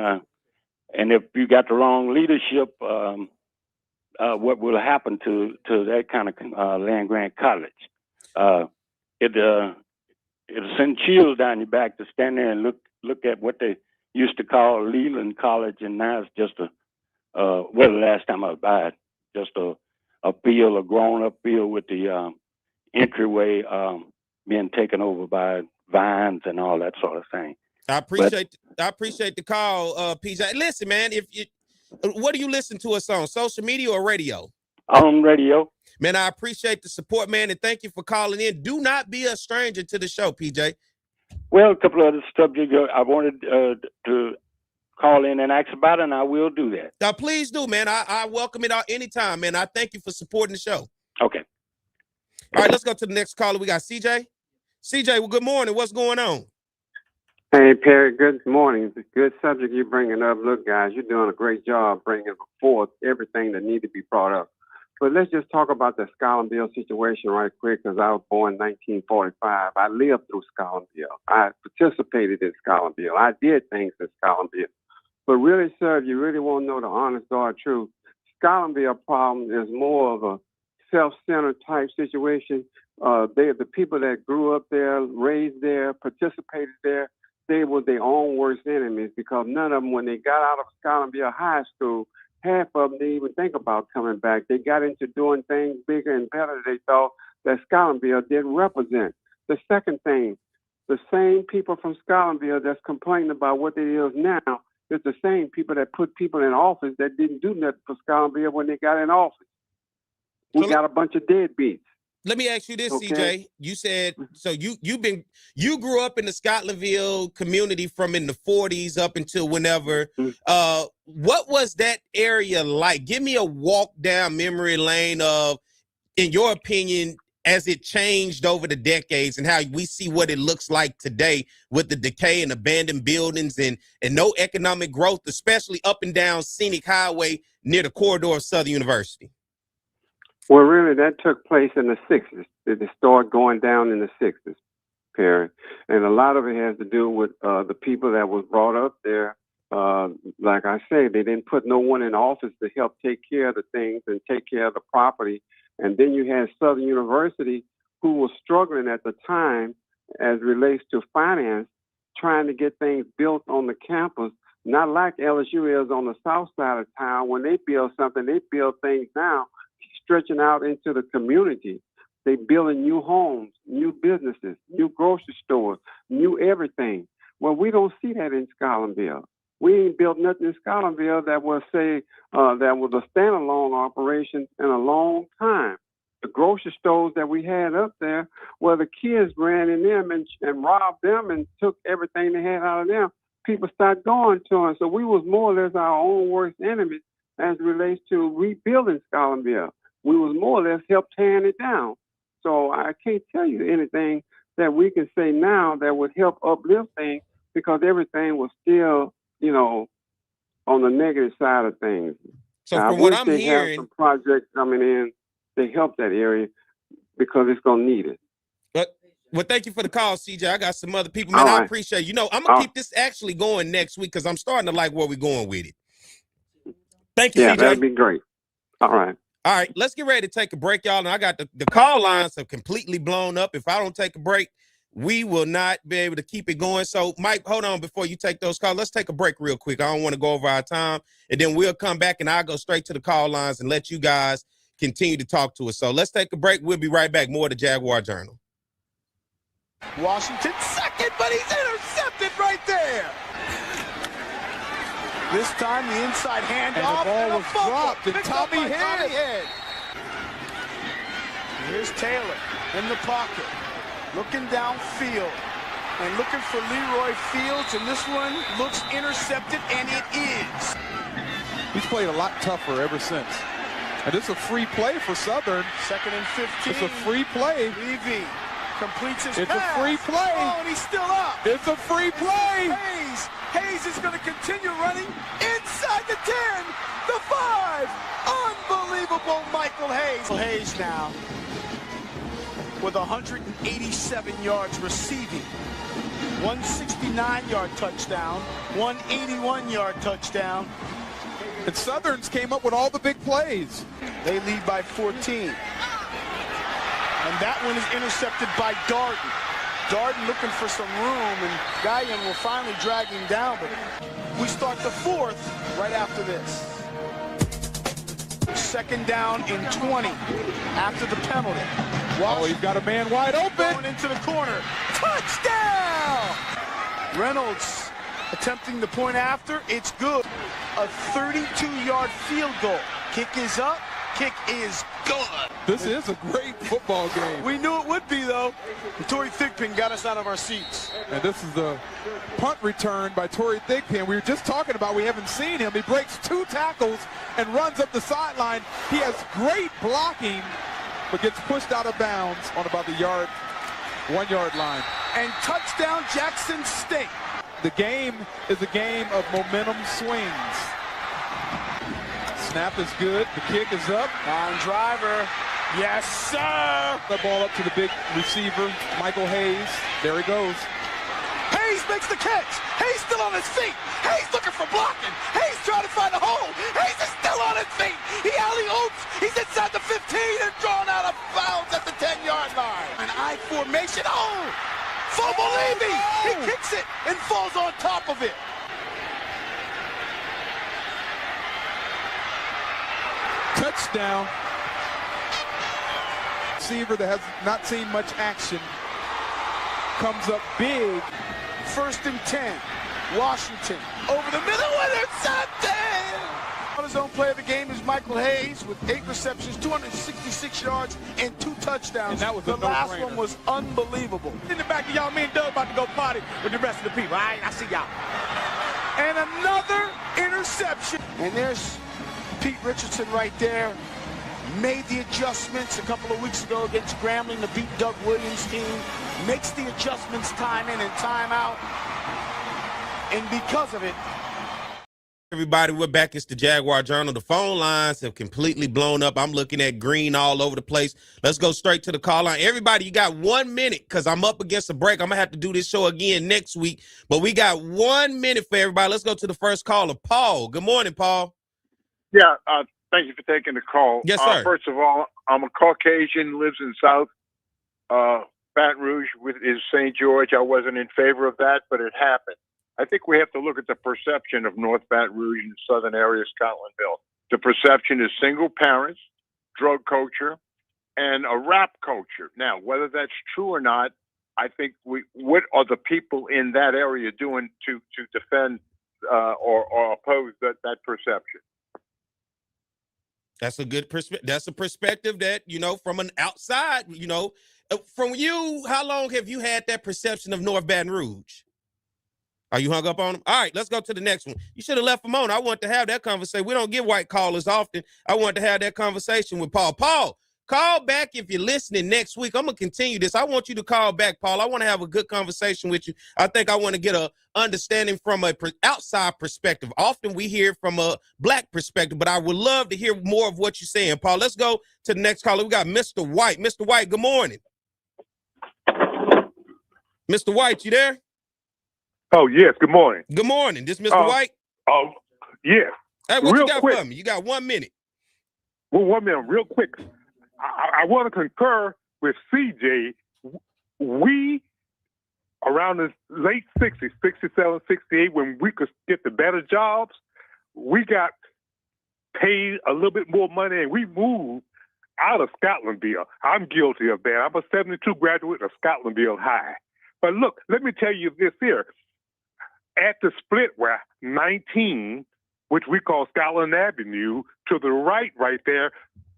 if you got the wrong leadership, what will happen to that kind of land grant college? It'll send chills down your back to stand there and look at what they used to call Leland College, and now it's just the last time I was by it, just a field, a grown up field with the entryway being taken over by vines and all that sort of thing. I appreciate the call, PJ. Listen, man, what do you listen to us on, social media or radio? On radio. Man, I appreciate the support, man, and thank you for calling in. Do not be a stranger to the show, PJ. Well, a couple of other subjects I wanted to call in and ask about, and I will do that. Now, please do, man. I welcome it anytime, man. I thank you for supporting the show. Okay. All right, let's go to the next caller. We got CJ. CJ, well, good morning. What's going on? Hey, Perry, good morning. Good subject you're bringing up. Look, guys, you're doing a great job bringing forth everything that needs to be brought up. But let's just talk about the Scotlandville situation right quick, because I was born in 1945. I lived through Scotlandville. I participated in Scotlandville. I did things in Scotlandville. But really, sir, if you really want to know the honest God truth, Scotlandville problem is more of a self-centered type situation. The people that grew up there, raised there, participated there, they were their own worst enemies, because none of them, when they got out of Scotlandville High School, half of them didn't even think about coming back. They got into doing things bigger and better they thought that Scotlandville didn't represent. The second thing, the same people from Scotlandville that's complaining about what it is now is the same people that put people in office that didn't do nothing for Scotlandville when they got in office. We got a bunch of deadbeats. Let me ask you this, okay. CJ. You said, so you grew up in the Scotlandville community from in the 40s up until whenever. What was that area like? Give me a walk down memory lane of, in your opinion, as it changed over the decades and how we see what it looks like today with the decay and abandoned buildings and no economic growth, especially up and down Scenic Highway near the corridor of Southern University. Well, really, that took place in the 60s. It started going down in the 60s, Perry. And a lot of it has to do with the people that was brought up there. Like I say, they didn't put no one in office to help take care of the things and take care of the property. And then you had Southern University, who was struggling at the time as relates to finance, trying to get things built on the campus, not like LSU is on the south side of town. When they build something, they build things now stretching out into the community. They building new homes, new businesses, new grocery stores, new everything. Well, we don't see that in Scotlandville. We ain't built nothing in Scotlandville that will say that was a standalone operation in a long time. The grocery stores that we had up there, well, the kids ran in them and robbed them and took everything they had out of them. People started going to them. So we was more or less our own worst enemies as it relates to rebuilding Scotlandville. We was more or less help tearing it down. So I can't tell you anything that we can say now that would help uplift things, because everything was still, on the negative side of things. So I from what wish I'm they have hearing, some projects coming in to help that area because it's going to need it. well, thank you for the call, CJ. I got some other people. Man, I appreciate you. I'm going to keep this actually going next week because I'm starting to like where we're going with it. Thank you, CJ. Yeah, that'd be great. All right. All right, let's get ready to take a break, y'all. And I got the call lines have completely blown up. If I don't take a break, we will not be able to keep it going. So, Mike, hold on before you take those calls. Let's take a break real quick. I don't want to go over our time. And then we'll come back and I'll go straight to the call lines and let you guys continue to talk to us. So let's take a break. We'll be right back. More of the Jaguar Journal. Washington second, but he's intercepted right there. This time the inside handoff and the ball was dropped, and Tommy Head. Here's Taylor in the pocket, looking downfield and looking for Leroy Fields, and this one looks intercepted, and it is. He's played a lot tougher ever since. And it's a free play for Southern. 2nd and 15. It's a free play. Levy completes his It's pass. a free play. Oh, and he's still up. It's a free play. Hayes is going to continue running inside the 10, the 5. Unbelievable Michael Hayes. Hayes now with 187 yards receiving. 169-yard touchdown, 181-yard touchdown. And Southern's came up with all the big plays. They lead by 14. And that one is intercepted by Darden. Darden looking for some room, and Guyon will finally drag him down. But we start the 4th right after this. 2nd down and 20 after the penalty. He's got a man wide open. Going into the corner. Touchdown! Reynolds attempting the point after. It's good. A 32-yard field goal. Kick is up. Kick is good. This is a great football game. We knew it would be, though. And Torrey Thigpen got us out of our seats. And this is the punt return by Torrey Thigpen. We were just talking about we haven't seen him. He breaks 2 tackles and runs up the sideline. He has great blocking, but gets pushed out of bounds on about the 1 yard line. And touchdown Jackson State. The game is a game of momentum swings. Snap is good. The kick is up. On driver. Yes, sir. The ball up to the big receiver, Michael Hayes. There he goes. Hayes makes the catch. Hayes still on his feet. Hayes looking for blocking. Hayes trying to find a hole. Hayes is still on his feet. He alley-oops. He's inside the 15 and drawn out of bounds at the 10-yard line. An I formation. Oh! Fumble Levy. He kicks it and falls on top of it. Touchdown. Receiver that has not seen much action comes up big. 1st and 10. Washington over the middle, intercepted. On his own play of the game is Michael Hayes with 8 receptions, 266 yards, and 2 touchdowns. And that was the last one was unbelievable. In the back of y'all, me and Doug about to go party with the rest of the people. All right, I see y'all. And another interception. And there's Pete Richardson right there. Made the adjustments a couple of weeks ago against Grambling to beat Doug Williams' team. Makes the adjustments time in and time out. And because of it, everybody, we're back. It's the Jaguar Journal. The phone lines have completely blown up. I'm looking at green all over the place. Let's go straight to the call line. Everybody, you got 1 minute because I'm up against a break. I'm going to have to do this show again next week. But we got 1 minute for everybody. Let's go to the first caller, Paul. Good morning, Paul. Yeah, thank you for taking the call. Yes, sir. First of all, I'm a Caucasian, lives in South Baton Rouge is St. George. I wasn't in favor of that, but it happened. I think we have to look at the perception of North Baton Rouge and the southern area of Scotlandville. The perception is single parents, drug culture, and a rap culture. Now, whether that's true or not, I think what are the people in that area doing to defend or oppose that perception? That's a good perspective. That's a perspective that, from an outside, from you, how long have you had that perception of North Baton Rouge? Are you hung up on them? All right, let's go to the next one. You should have left them on. I want to have that conversation. We don't get white callers often. I want to have that conversation with Paul. Paul, call back if you're listening next week. I'm going to continue this. I want you to call back, Paul. I want to have a good conversation with you. I think I want to get a understanding from a outside perspective. Often we hear from a black perspective, but I would love to hear more of what you're saying, Paul. Let's go to the next caller. We got Mr. White. Mr. White, good morning. Mr. White, you there? Oh, yes. Good morning. Good morning. This Mr. White? Oh, yes. Hey, what real you got quick. for me? You got 1 minute. Well, 1 minute, real quick. I want to concur with CJ. We, around the late 60s, 67, 68, when we could get the better jobs, we got paid a little bit more money, and we moved out of Scotlandville. I'm guilty of that. I'm a 72 graduate of Scotlandville High. But look, let me tell you this here. At the split where 19, which we call Scotland Avenue, to the right there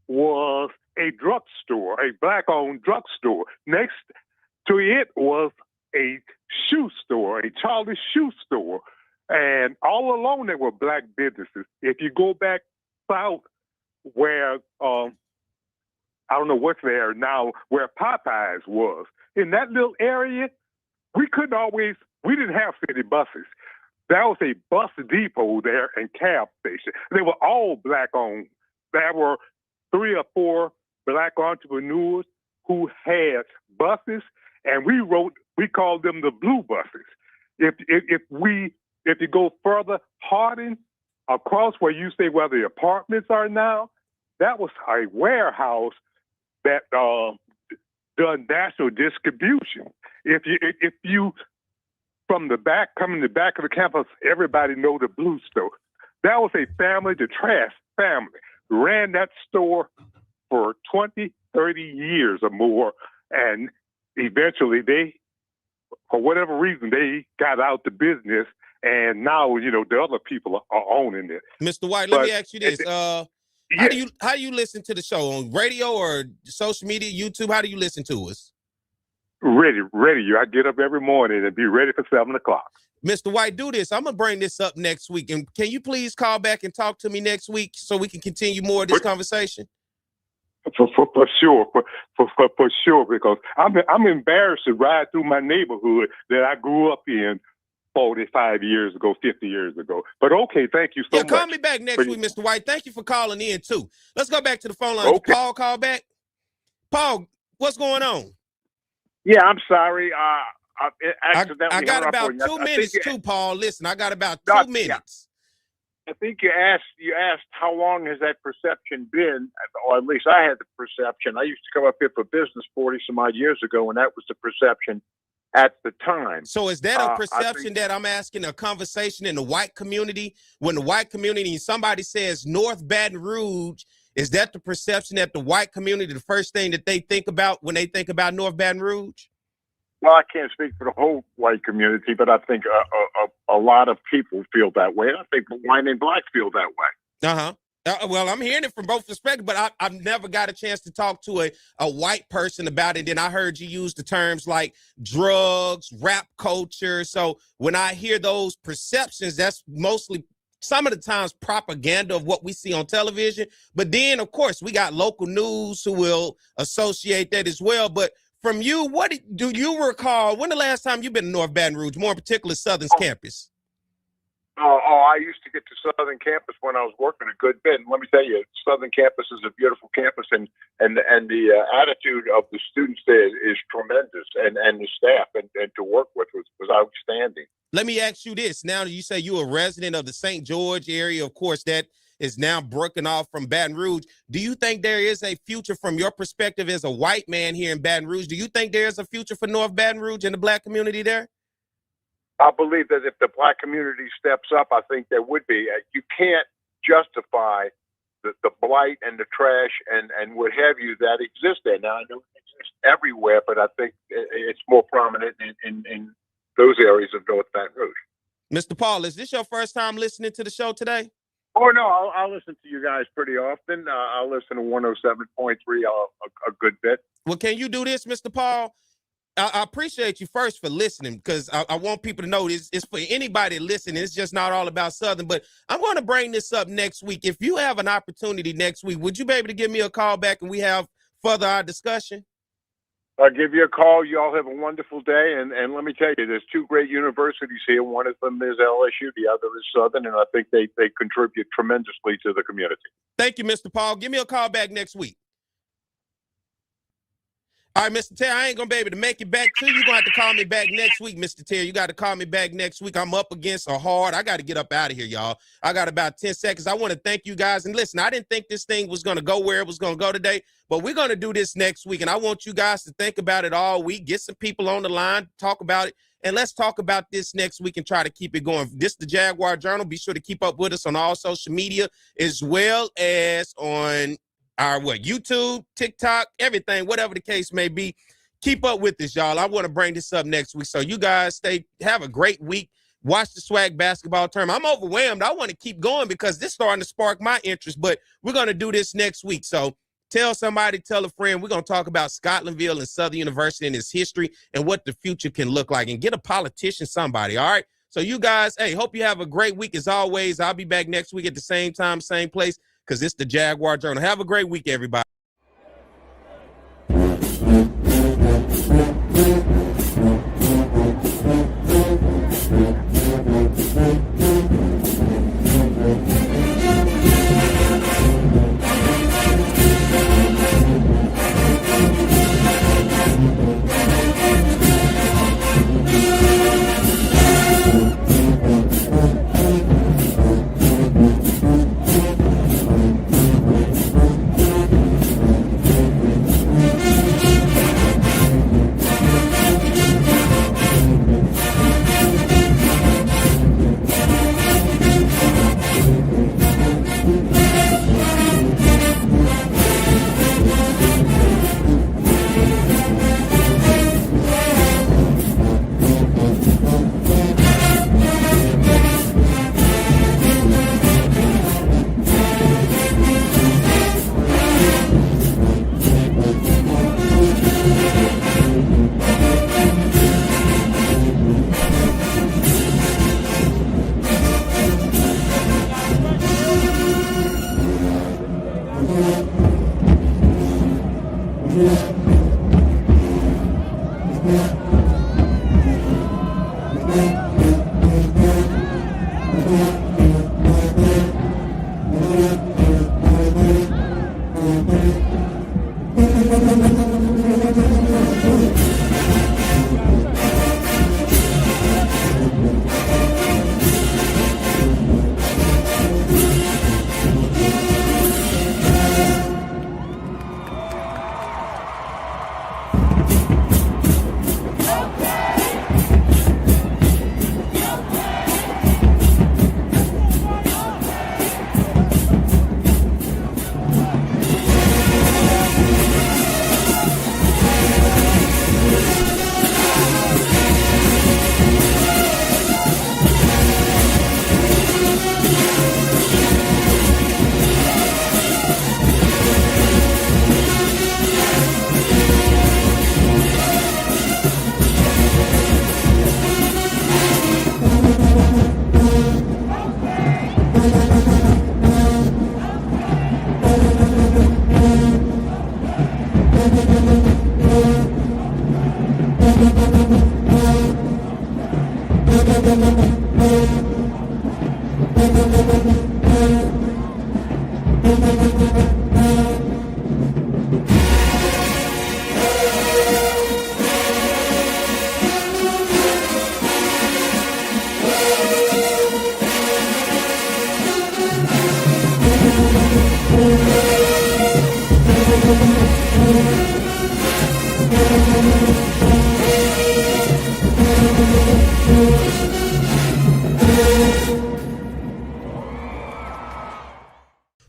was a drugstore, a black-owned drugstore. Next to it was a shoe store, a Charlie's shoe store. And all along there were black businesses. If you go back south where, I don't know what's there now, where Popeyes was, in that little area, we didn't have city buses. There was a bus depot there and cab station. They were all black-owned. There were 3 or 4 black entrepreneurs who had buses, and we called them the blue buses. If you go further, Harding, across where you say where the apartments are now, that was a warehouse that done national distribution. If you from the back, coming to the back of the campus, everybody know the blue store. That was a family, the Trash family, ran that store for 20, 30 years or more. And eventually they, for whatever reason, they got out the business. And now, the other people are owning it. Mr. White, let me ask you this. How do you listen to the show? On radio or social media, YouTube? How do you listen to us? Ready. I get up every morning and be ready for 7 o'clock. Mr. White, do this. I'm going to bring this up next week. And can you please call back and talk to me next week so we can continue more of this conversation? For sure, for sure, because I'm embarrassed to ride through my neighborhood that I grew up in 45 years ago, 50 years ago. But okay, thank you so much. Call me back next week, Mr. White. Thank you for calling in, too. Let's go back to the phone line. Okay. Paul, call back. Paul, what's going on? Yeah, I'm sorry. I got about 2 minutes too, Paul. Listen, I got about 2 minutes. I think you asked how long has that perception been, or at least I had the perception. I used to come up here for business 40 some odd years ago, and that was the perception at the time. So is that a perception that I'm asking a conversation in the white community? When the white community, somebody says North Baton Rouge, is that the perception that the white community, the first thing that they think about when they think about North Baton Rouge? Well, I can't speak for the whole white community, but I think a lot of people feel that way. I think white and black feel that way. Well, I'm hearing it from both perspectives, but I've never got a chance to talk to a white person about it. Then I heard you use the terms like drugs, rap culture. So when I hear those perceptions, that's mostly some of the times propaganda of what we see on television. But then, of course, we got local news who will associate that as well. But from you, what do you recall? When the last time you've been to North Baton Rouge, more in particular Southern's campus? I used to get to Southern campus when I was working a good bit. And let me tell you, Southern campus is a beautiful campus, and the attitude of the students there is tremendous, and the staff and to work with was outstanding. Let me ask you this. Now you say you're a resident of the St. George area. Of course, that is now broken off from Baton Rouge. Do you think there is a future from your perspective as a white man here in Baton Rouge? Do you think there is a future for North Baton Rouge and the black community there? I believe that if the black community steps up, I think there would be. You can't justify the blight and the trash and what have you that exists there. Now, I know it exists everywhere, but I think it's more prominent in those areas of North Baton Rouge. Mr. Paul, is this your first time listening to the show today? Oh, no, I'll listen to you guys pretty often. I'll listen to 107.3 a good bit. Well, can you do this, Mr. Paul? I appreciate you first for listening, because I want people to know it's for anybody listening. It's just not all about Southern. But I'm going to bring this up next week. If you have an opportunity next week, would you be able to give me a call back and we have further our discussion? I'll give you a call. You all have a wonderful day. And let me tell you, there's two great universities here. One of them is LSU. The other is Southern. And I think they contribute tremendously to the community. Thank you, Mr. Paul. Give me a call back next week. All right, Mr. Terry, I ain't going to be able to make it back to you. You're going to have to call me back next week, Mr. Terry. You got to call me back next week. I'm up against a hard. I got to get up out of here, y'all. I got about 10 seconds. I want to thank you guys. And listen, I didn't think this thing was going to go where it was going to go today, but we're going to do this next week. And I want you guys to think about it all week. Get some people on the line, talk about it. And let's talk about this next week and try to keep it going. This is the Jaguar Journal. Be sure to keep up with us on all social media as well as on our YouTube, TikTok, everything, whatever the case may be. Keep up with this, y'all. I want to bring this up next week. So you guys have a great week. Watch the SWAC basketball tournament. I'm overwhelmed. I want to keep going because this is starting to spark my interest, but we're going to do this next week. So tell somebody, tell a friend. We're going to talk about Scotlandville and Southern University and its history and what the future can look like, and get a politician, somebody. All right. So you guys, hey, hope you have a great week. As always, I'll be back next week at the same time, same place, because it's the Jaguar Journal. Have a great week, everybody.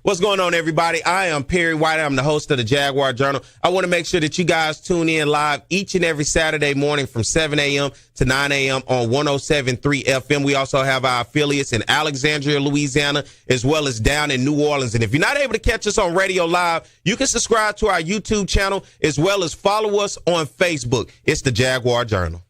What's going on, everybody? I am Perry White. I'm the host of the Jaguar Journal. I want to make sure that you guys tune in live each and every Saturday morning from 7 a.m. to 9 a.m. on 107.3 FM. We also have our affiliates in Alexandria, Louisiana, as well as down in New Orleans. And if you're not able to catch us on radio live, you can subscribe to our YouTube channel as well as follow us on Facebook. It's the Jaguar Journal.